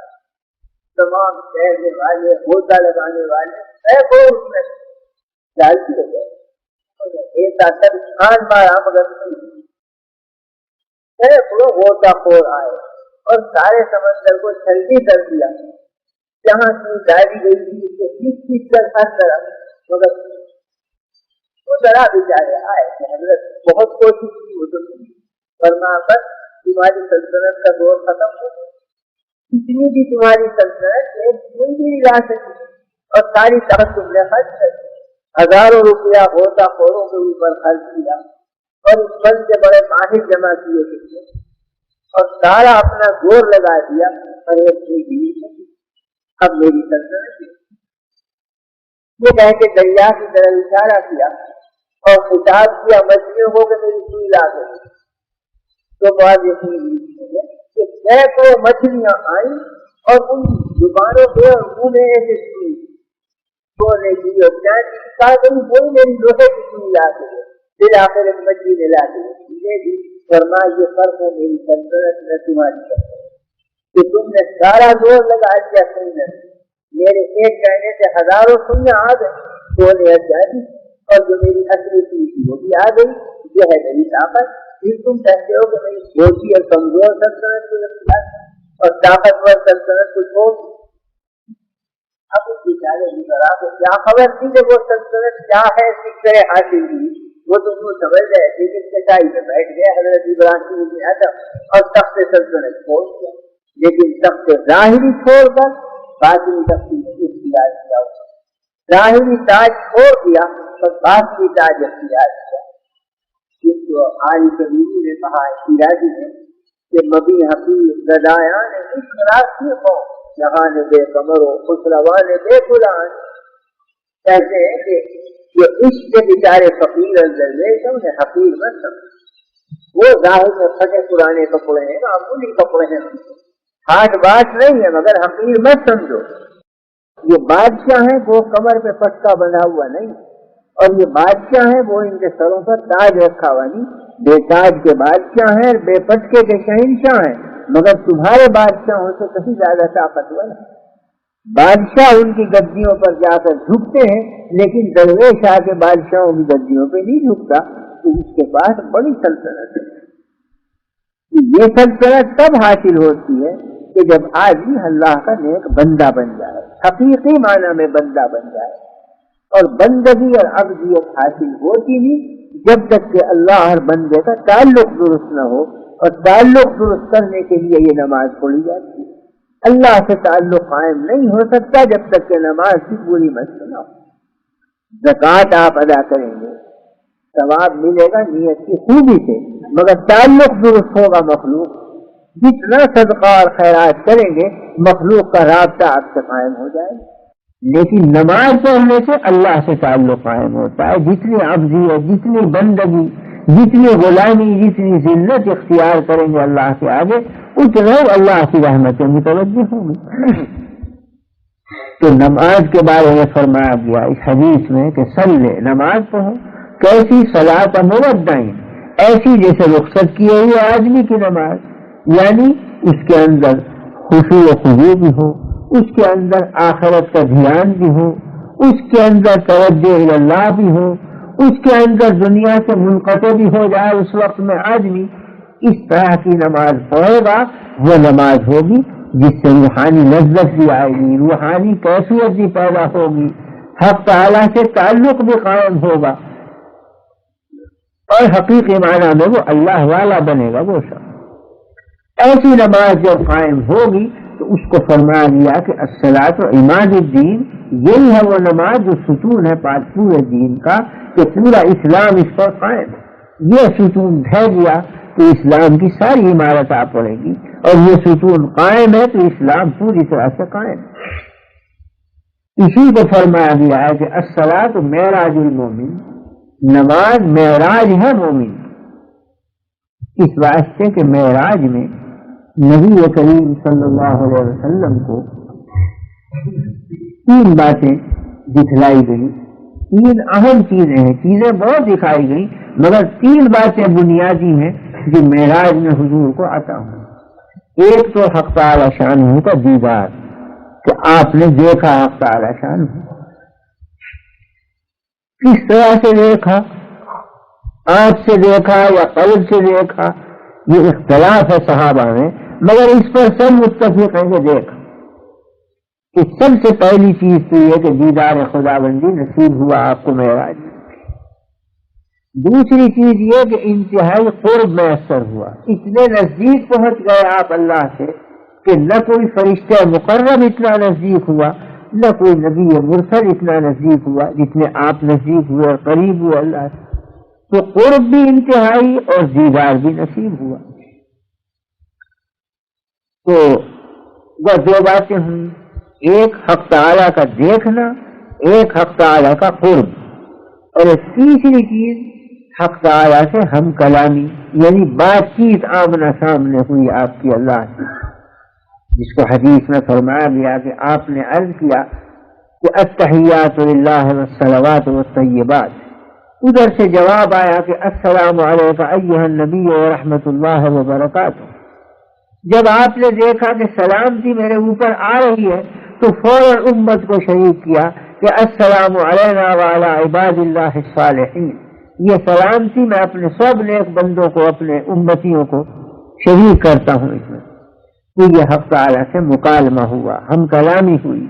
تمام کہنے والے ہوتا لگانے والے سینکڑوں اس میں ڈالتی ہو گئے ایک آخر چھان مارا مگر سینکڑوں ہوتا خور آئے اور سارے سمندر کو چھلنی کر دیا. جہاں کی ڈالی گئی تھی اس کو کھینچ کھینچ کر ہر طرف مگر وہ ذرا بیچارے آئے کہ حضرت بہت کوشش کی وہ تو فرما پر تمہاری سلطنت کا دور ختم ہو اتنی بھی تمہاری سلطنت ایک دن بھی نہیں لا سکی اور ساری طرف تم نے خرچ کر دی. ہزاروں روپیہ ہوتا خوروں کے اوپر خرچ کیا اور اس فن سے بڑے ماہر جمع کیے تھے اور سارا اپنا زور لگا دیا اور اب میری سلطنت یہ کہہ کے دریا کی طرف اشارہ کیا اور خطاب کیا مچھلیوں کو کہ میری سوئی لا گئی. تو بات یقین کہ سینکڑوں مچھلیاں آئیں اور ان دکانوں پہ اور منہ میں ایسے سوئی سونے کی اور چاندی کی کہا گئی وہی میری لوہے کی سوئی لا گئی. پھر آخر ایک مچھلی نے لا گئی یہ بھی فرما یہ فرق ہے میری سلطنت میں تمہاری سلطنت کہ تم نے سارا زور لگا دیا سننے میرے ایک کہنے سے ہزاروں سننے آ گئے سونے چاندی اور جو میری اصلی چیز تھی وہ بھی آ گئی. یہ ہے میری طاقت. پھر تم کہتے ہو کہ میری چھوٹی اور کمزور سلطنت کو اختیار اور طاقتور سلطنت کو چھوڑ. اب اس بیچارے ذرا کو کیا خبر تھی کہ وہ سلطنت کیا ہے کس طرح حاصل ہوئی وہ تو وہ سمجھ رہے تھے کہ چٹائی میں بیٹھ گئے حضرت ابراہیم بن آدم اور تخت سلطنت چھوڑ دیا. لیکن تخت ظاہری چھوڑ کر باطنی تخت اختیار کیا. ظاہری تاج چھوڑ دیا اور باطنی تاج اختیار کیا. جس کو آج کبیری نے کہا شیرازی نے کہ مبی حقیق ردایان اسراسی ہو جہاں نے بے کمر ہو خسروان بے قرآن. کہتے ہیں کہ جو عشق کے بیچارے فقیر درویش ہیں انہیں حقیر مت سمجھو. وہ ظاہر میں پھٹے پرانے کپڑے ہیں معمولی کپڑے ہیں ہاتھ بات نہیں ہے مگر حقیر مت سمجھو. یہ بادشاہ ہیں وہ کمر پہ پٹکا بندھا ہوا نہیں اور یہ بادشاہ ہیں وہ ان کے سروں پر تاج رکھا ہوا نہیں. بے تاج کے بادشاہ ہیں بے پٹکے کے شہنشاہ ہیں مگر تمہارے بادشاہوں سے کہیں زیادہ طاقتور ہے. بادشاہ ان کی گدیوں پر جا کر جھکتے ہیں لیکن درویش آ کے بادشاہوں کی گدیوں پہ نہیں جھکتا. تو اس کے پاس بڑی سلطنت ہے. یہ سلطنت تب حاصل ہوتی ہے کہ جب آدمی اللہ کا نیک بندہ بن جائے حقیقی معنی میں بندہ بن جائے. اور بندگی اور عبدیت حاصل ہوتی نہیں جب تک کہ اللہ اور بندے کا تعلق درست نہ ہو. اور تعلق درست کرنے کے لیے یہ نماز پڑھی جاتی ہے. اللہ سے تعلق قائم نہیں ہو سکتا جب تک کہ نماز کی پوری مسئلہ نہ ہو. زکوٰۃ آپ ادا کریں گے ثواب ملے گا نیت کی خوبی سے مگر تعلق درست ہوگا مخلوق. جتنا صدقہ اور خیرات کریں گے مخلوق کا رابطہ آپ سے قائم ہو جائے گا. لیکن نماز پڑھنے سے اللہ سے تعلق قائم ہوتا ہے. جتنی عبدیت جتنی بندگی جتنی غلامی جتنی ذلت اختیار کریں گے اللہ کے آگے اتنا اللہ کی رحمتیں متوجہ ہوں گی. تو نماز کے بارے میں فرمایا گیا اس حدیث میں کہ صلی نماز پڑھو کیسی صلاۃ مودعین ایسی جیسے رخصت کیے ہوئے آدمی کی نماز. یعنی اس کے اندر خشوع و خضوع بھی ہو اس کے اندر آخرت کا دھیان بھی ہو اس کے اندر توجہ اللہ بھی ہو اس کے اندر دنیا سے منقطع بھی ہو جائے. اس وقت میں آدمی اس طرح کی نماز پڑھے گا وہ نماز ہوگی جس سے روحانی لذت بھی آئے گی روحانی کیفیت بھی پیدا ہوگی حق تعالیٰ سے تعلق بھی قائم ہوگا اور حقیقی معنی میں وہ اللہ والا بنے گا. وہ شخص ایسی نماز جب قائم ہوگی تو اس کو فرما دیا کہ الصلاۃ عماد الدین یہی ہے وہ نماز جو ستون ہے پورے دین کا کہ پورا اسلام اس پر قائم. یہ ستون ڈھہ گیا تو اسلام کی ساری عمارت آپ پڑے گی اور یہ ستون قائم ہے تو اسلام پوری طرح سے قائم. اسی کو فرمایا گیا ہے کہ الصلاۃ معراج المومن، نماز معراج ہے مومن، اس واسطے کہ معراج میں نبی کریم صلی اللہ علیہ وسلم کو 3 باتیں دکھلائی گئی، 3 اہم چیزیں ہیں، چیزیں بہت دکھائی گئی مگر 3 باتیں بنیادی ہیں جو معراج میں حضور کو عطا ہوئی۔ ایک تو حق تعالی شانہ کا دیدار، کہ آپ نے دیکھا حق تعالی شانہ، کس طرح سے دیکھا، آنکھ سے دیکھا یا قلب سے دیکھا، یہ اختلاف ہے صحابہ میں، مگر اس پر سب متفق ہیں کہ دیکھا۔ کہ سب سے پہلی چیز تو یہ کہ دیدار خداوندی نصیب ہوا آپ کو معراج میں۔ دوسری چیز یہ کہ انتہائی قرب میسر ہوا، اتنے نزدیک پہنچ گئے آپ اللہ سے کہ نہ کوئی فرشتہ مقرب اتنا نزدیک ہوا، نہ کوئی نبی مرسل اتنا نزدیک ہوا جتنے آپ نزدیک ہوئے اور قریب ہوئے اللہ سے۔ تو قرب بھی انتہائی اور دیدار بھی نصیب ہوا۔ تو وہ 2 باتیں ہوئی، ایک حق تعالیٰ کا دیکھنا، ایک حق تعالیٰ کا قرب، اور تیسری چیز حق تعالیٰ سے ہم کلامی، یعنی بات چیت آمنا سامنے ہوئی آپ کی اللہ سے، جس کو حدیث میں فرمایا گیا کہ آپ نے عرض کیا کہ التحیات للہ والصلوات والطیبات، ادھر سے جواب آیا کہ السلام علیک ایھا النبی ورحمۃ اللہ وبرکاتہ۔ جب آپ نے دیکھا کہ سلامتی میرے اوپر آ رہی ہے تو فوراً امت کو شریک کیا کہ السلام علینا وعلی عباد اللہ الصالحین، یہ سلامتی میں اپنے سب نیک بندوں کو، اپنے امتیوں کو شریک کرتا ہوں اس میں۔ تو یہ حق تعالیٰ سے مکالمہ ہوا، ہم کلامی ہوئی۔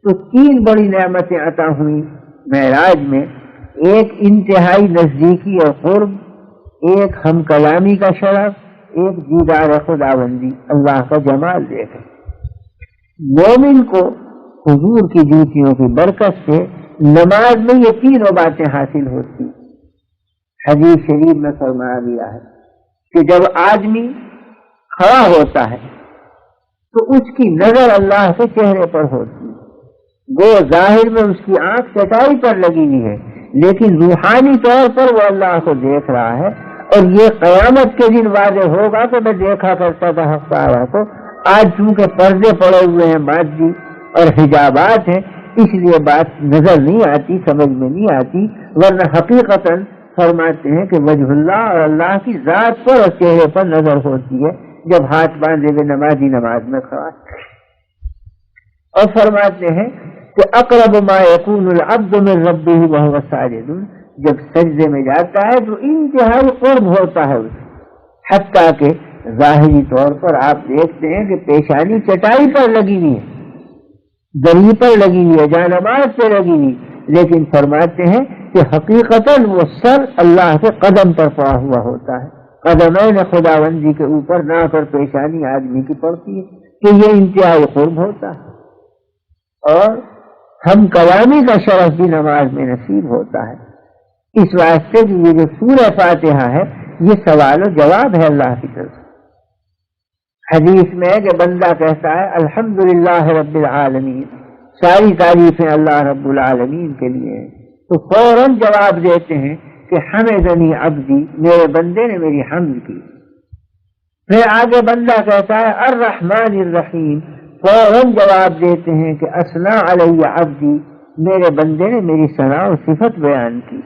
تو 3 بڑی نعمتیں عطا ہوئیں معراج میں، ایک انتہائی نزدیکی اور قرب، ایک ہم کلامی کا شرف، ایک دیدار خداوندی، اللہ کا جمال دیکھیں۔ مومن کو حضور کی ڈیوٹیوں کی برکت سے نماز میں یہ 3 باتیں حاصل ہوتی۔ حدیث شریف میں فرمایا گیا ہے کہ جب آدمی کھڑا ہوتا ہے تو اس کی نظر اللہ کے چہرے پر ہوتی ہے، وہ ظاہر میں اس کی آنکھ چٹائی پر لگی ہوئی ہے لیکن روحانی طور پر وہ اللہ کو دیکھ رہا ہے، اور یہ قیامت کے دن واضح ہوگا کہ میں دیکھا کرتا تھا حق تعالیٰ کو، آج چونکہ پردے پڑے ہوئے ہیں مادی اور حجابات ہیں، اس لیے بات نظر نہیں آتی، سمجھ میں نہیں آتی، ورنہ حقیقتاً فرماتے ہیں کہ وجہ اللہ اور اللہ کی ذات پر اور چہرے پر نظر ہوتی ہے جب ہاتھ باندھے ہوئے نمازی نماز میں کھڑا۔ اور فرماتے ہیں کہ اقرب ما یکون العبد من ربہ وہو ساجد، جب سجدے میں جاتا ہے تو انتہائی قرب ہوتا ہے اسے، حتیٰ کہ ظاہری طور پر آپ دیکھتے ہیں کہ پیشانی چٹائی پر لگی ہوئی ہے، دری پر لگی ہوئی ہے، جانماز پہ لگی ہوئی، لیکن فرماتے ہیں کہ حقیقتاً وہ سر اللہ کے قدم پر پڑا ہوا ہوتا ہے، قدمین خداوندی کے اوپر ناک اور پیشانی آدمی کی پڑتی ہے، کہ یہ انتہائی قرب ہوتا ہے۔ اور ہم کلامی کا شرف بھی نماز میں نصیب ہوتا ہے، اس واسطے کہ یہ جو سورہ فاتحہ ہے یہ سوال و جواب ہے اللہ کی طرف۔ حدیث میں ہے کہ بندہ کہتا ہے الحمدللہ رب العالمین، ساری تعریفیں اللہ رب العالمین کے لیے ہیں، تو فوراً جواب دیتے ہیں کہ حمدنی عبدی، میرے بندے نے میری حمد کی۔ پھر آگے بندہ کہتا ہے الرحمن الرحیم، فوراً جواب دیتے ہیں کہ اثنا علی عبدی، میرے بندے نے میری ثنا و صفت بیان کی۔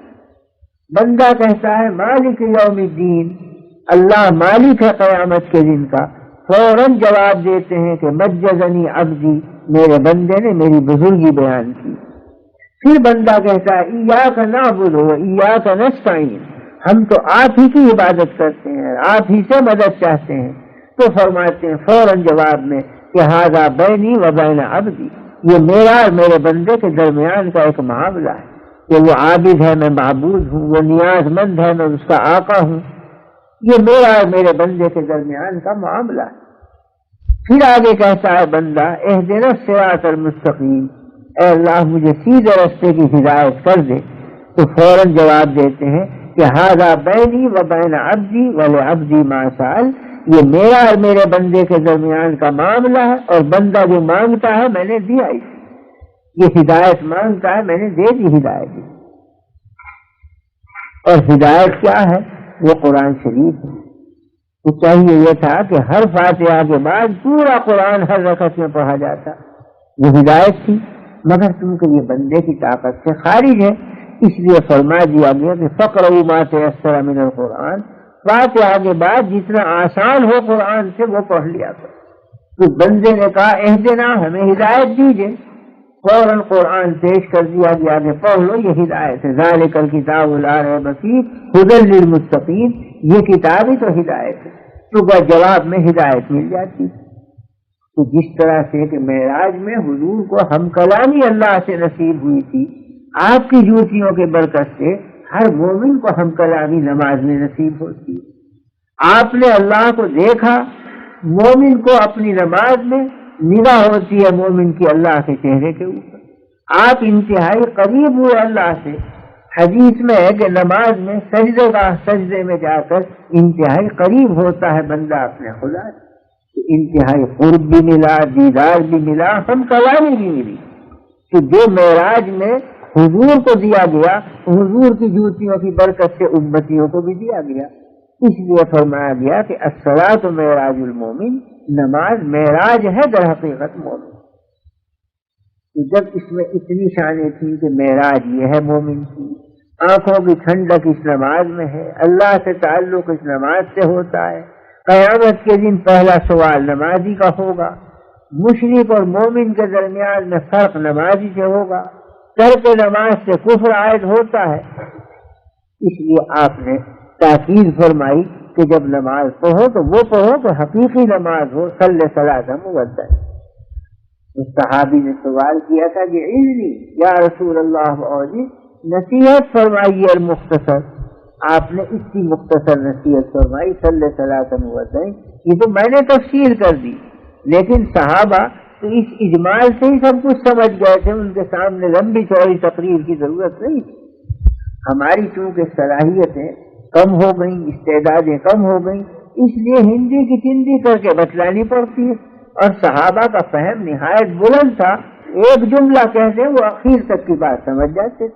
بندہ کہتا ہے مالک یوم الدین، اللہ مالک ہے قیامت کے دن کا، فوراً جواب دیتے ہیں کہ مجزنی عبدی، میرے بندے نے میری بزرگی بیان کی۔ پھر بندہ کہتا ہے ایاک نعبد و ایاک نستعین، ہم تو آپ ہی کی عبادت کرتے ہیں، آپ ہی سے مدد چاہتے ہیں، تو فرماتے ہیں فوراً جواب میں کہ ھذا بینی و بین عبدی، یہ میرا اور میرے بندے کے درمیان کا ایک معاملہ ہے کہ وہ عابد ہے میں معبود ہوں، وہ نیاز مند ہے میں اس کا آقا ہوں، یہ میرا اور میرے بندے کے درمیان کا معاملہ ہے۔ پھر آگے کہتا ہے بندہ اہدنا الصراط المستقیم، اے اللہ مجھے سیدھے راستے کی ہدایت کر دے، تو فوراً جواب دیتے ہیں کہ ھذا بینی و بین عبدی ولعبدی ما سأل، یہ میرا اور میرے بندے کے درمیان کا معاملہ ہے، اور بندہ جو مانگتا ہے میں نے دیا اسے۔ یہ ہدایت مانگتا ہے، میں نے دے دی ہدایت دی۔ اور ہدایت کیا ہے؟ وہ قرآن شریف ہے۔ تو چاہیے یہ تھا کہ ہر فاتحہ کے بعد پورا قرآن ہر رکعت میں پڑھا جاتا، یہ ہدایت تھی، مگر چونکہ یہ بندے کی طاقت سے خارج ہے، اس لیے فرما دیا گیا کہ فَقْرَؤُوا مَا تَيَسَّرَ مِنَ الْقُرْآنِ، فاتحہ کے بعد جتنا آسان ہو قرآن سے وہ پڑھ لیا کرو۔ تو بندے نے کہا اہدنا، ہمیں ہدایت دیجیے، فوراً قرآن پیش کر دیا گیا کہ پڑھ لو، یہ ہدایت ہے۔ ذَلِكَ الْكِتَابُ لَا رَيْبَ فِيهِ هُدًى لِّلْمُتَّقِينَ، یہ کتاب ہی تو ہدایت ہے۔ تو جواب میں ہدایت مل جاتی۔ تو جس طرح سے کہ معراج میں حضور کو ہم کلامی اللہ سے نصیب ہوئی تھی، آپ کی جوتیوں کے برکت سے ہر مومن کو ہم کلامی نماز میں نصیب ہوتی ہے۔ آپ نے اللہ کو دیکھا، مومن کو اپنی نماز میں نگاہ ہوتی ہے مومن کی اللہ کے چہرے کے اوپر۔ آپ انتہائی قریب ہوئے اللہ سے۔ حدیث میں ہے کہ نماز میں سجدے میں جا کر انتہائی قریب ہوتا ہے بندہ اپنے خدا سے۔ تو انتہائی قرب بھی ملا، دیدار بھی ملا، ہم کلامی بھی ملی۔ کہ جو معراج میں حضور کو دیا گیا، حضور کی جوتیوں کی برکت سے امتیوں کو بھی دیا گیا۔ اس لیے فرمایا گیا کہ الصلاۃ معراج المومن، نماز معراج ہے در حقیقت مومن۔ تو جب اس میں اتنی شانیں تھیں کہ معراج یہ ہے مومن کی، آنکھوں کی ٹھنڈک اس نماز میں ہے، اللہ سے تعلق اس نماز سے ہوتا ہے، قیامت کے دن پہلا سوال نمازی کا ہوگا، مشرک اور مومن کے درمیان میں فرق نمازی سے ہوگا، ترک نماز سے کفر عائد ہوتا ہے۔ اس لیے آپ نے تاکید فرمائی کہ جب نماز پڑھو تو وہ پڑھو کہ حقیقی نماز ہو، صلی صلاۃ مودع۔ اس صحابی نے سوال کیا تھا کہ علمی یا رسول اللہ، اور نصیحت فرمائیے المختصر۔ آپ نے اس کی مختصر نصیحت فرمائی، صلی صلاۃ مودع۔ یہ تو میں نے تفسیر کر دی، لیکن صحابہ تو اس اجمال سے ہی سب کچھ سمجھ گئے تھے، ان کے سامنے لمبی چوڑی تقریر کی ضرورت نہیں تھی۔ ہماری چونکہ صلاحیتیں کم ہو گئیں، استعدادیں کم ہو گئیں، اس لیے ہندی کی تندی کر کے بتلانی پڑتی ہے، اور صحابہ کا فہم نہایت بلند تھا، ایک جملہ کہتے وہ اخیر تک کی بات سمجھ جاتے،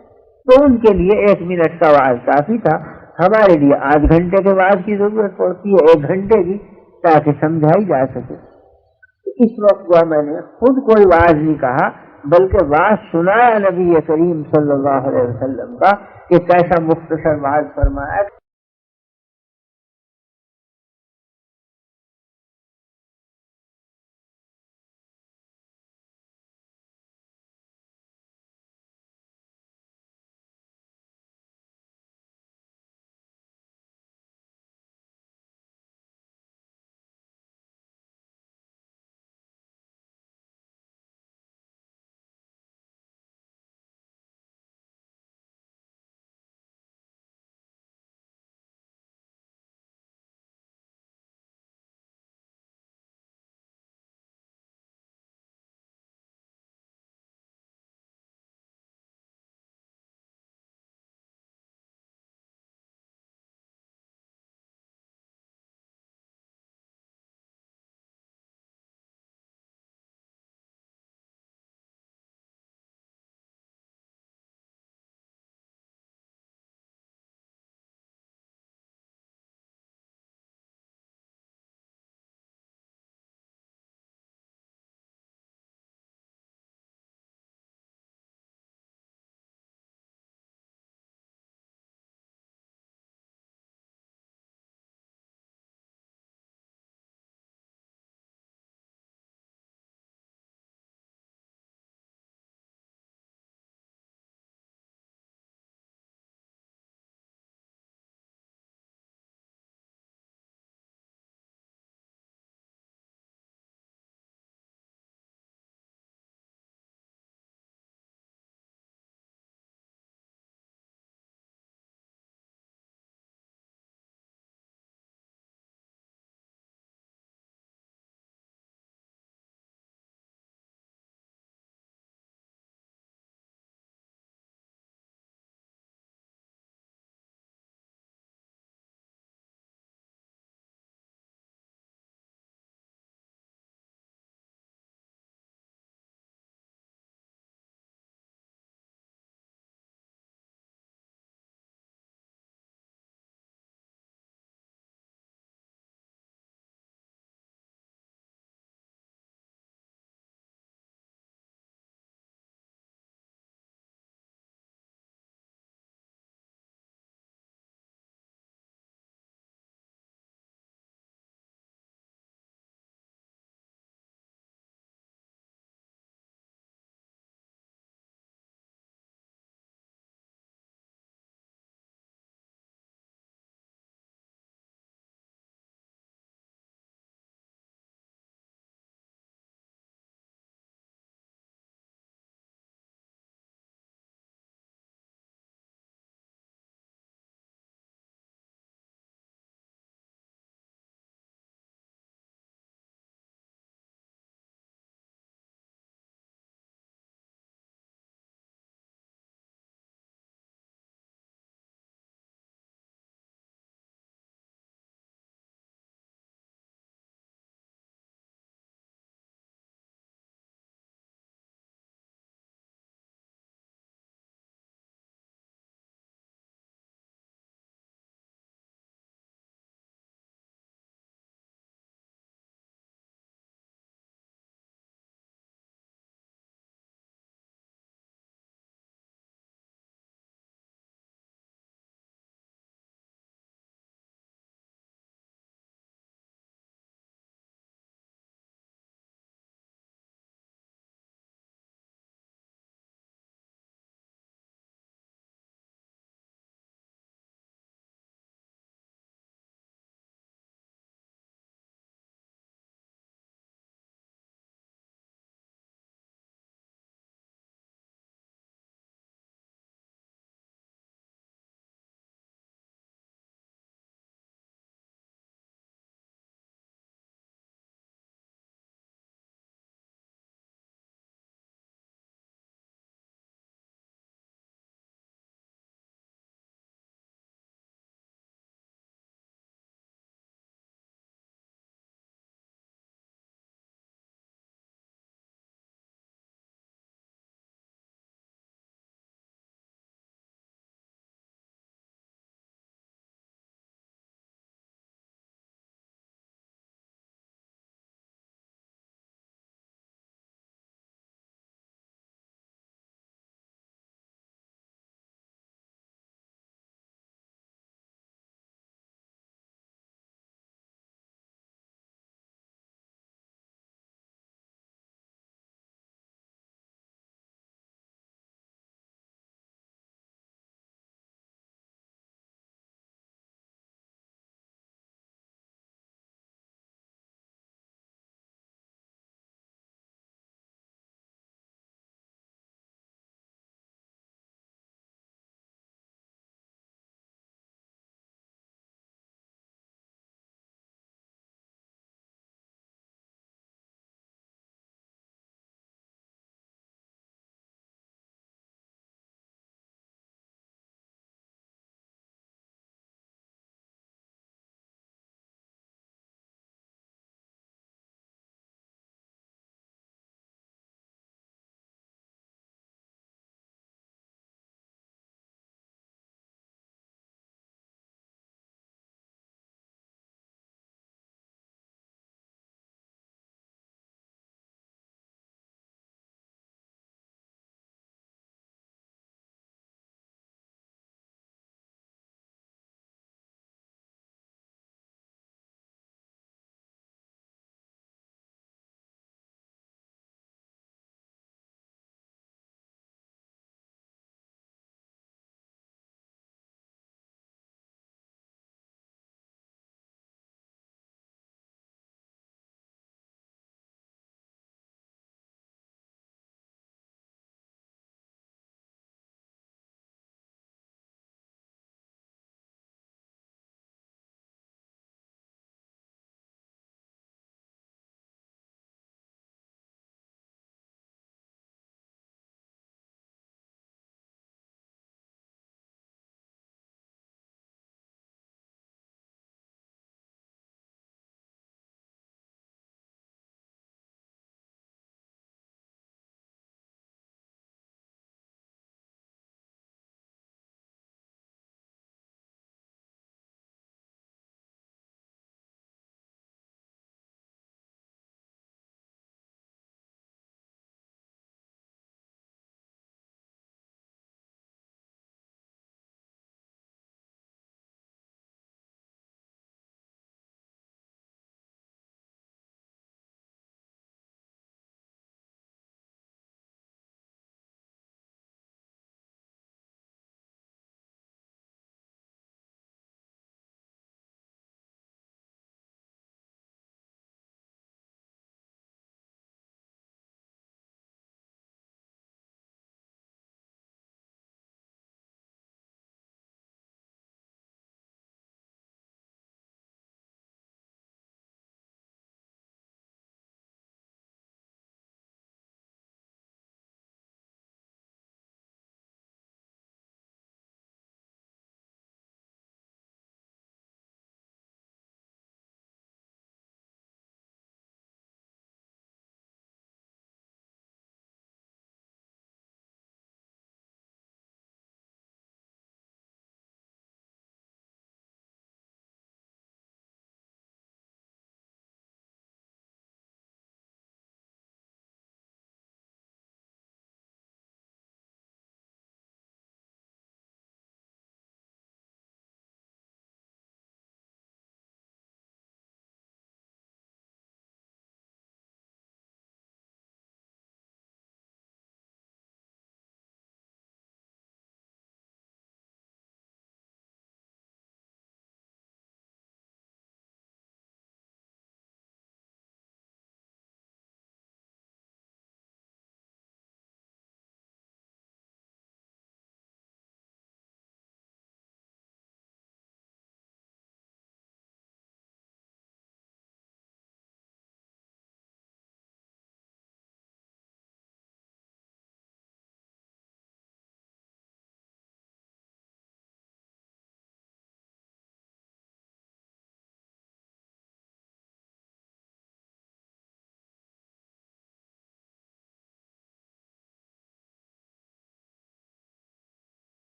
تو ان کے لیے 1 منٹ کا وعظ کافی تھا، ہمارے لیے آدھ گھنٹے کے وعظ کی ضرورت پڑتی ہے، 1 گھنٹے کی، تاکہ سمجھائی جا سکے۔ اس وقت میں نے خود کوئی وعظ نہیں کہا، بلکہ وعظ سنایا نبی کریم صلی اللہ علیہ وسلم کا کہ کیسا مختصر وعظ فرمایا۔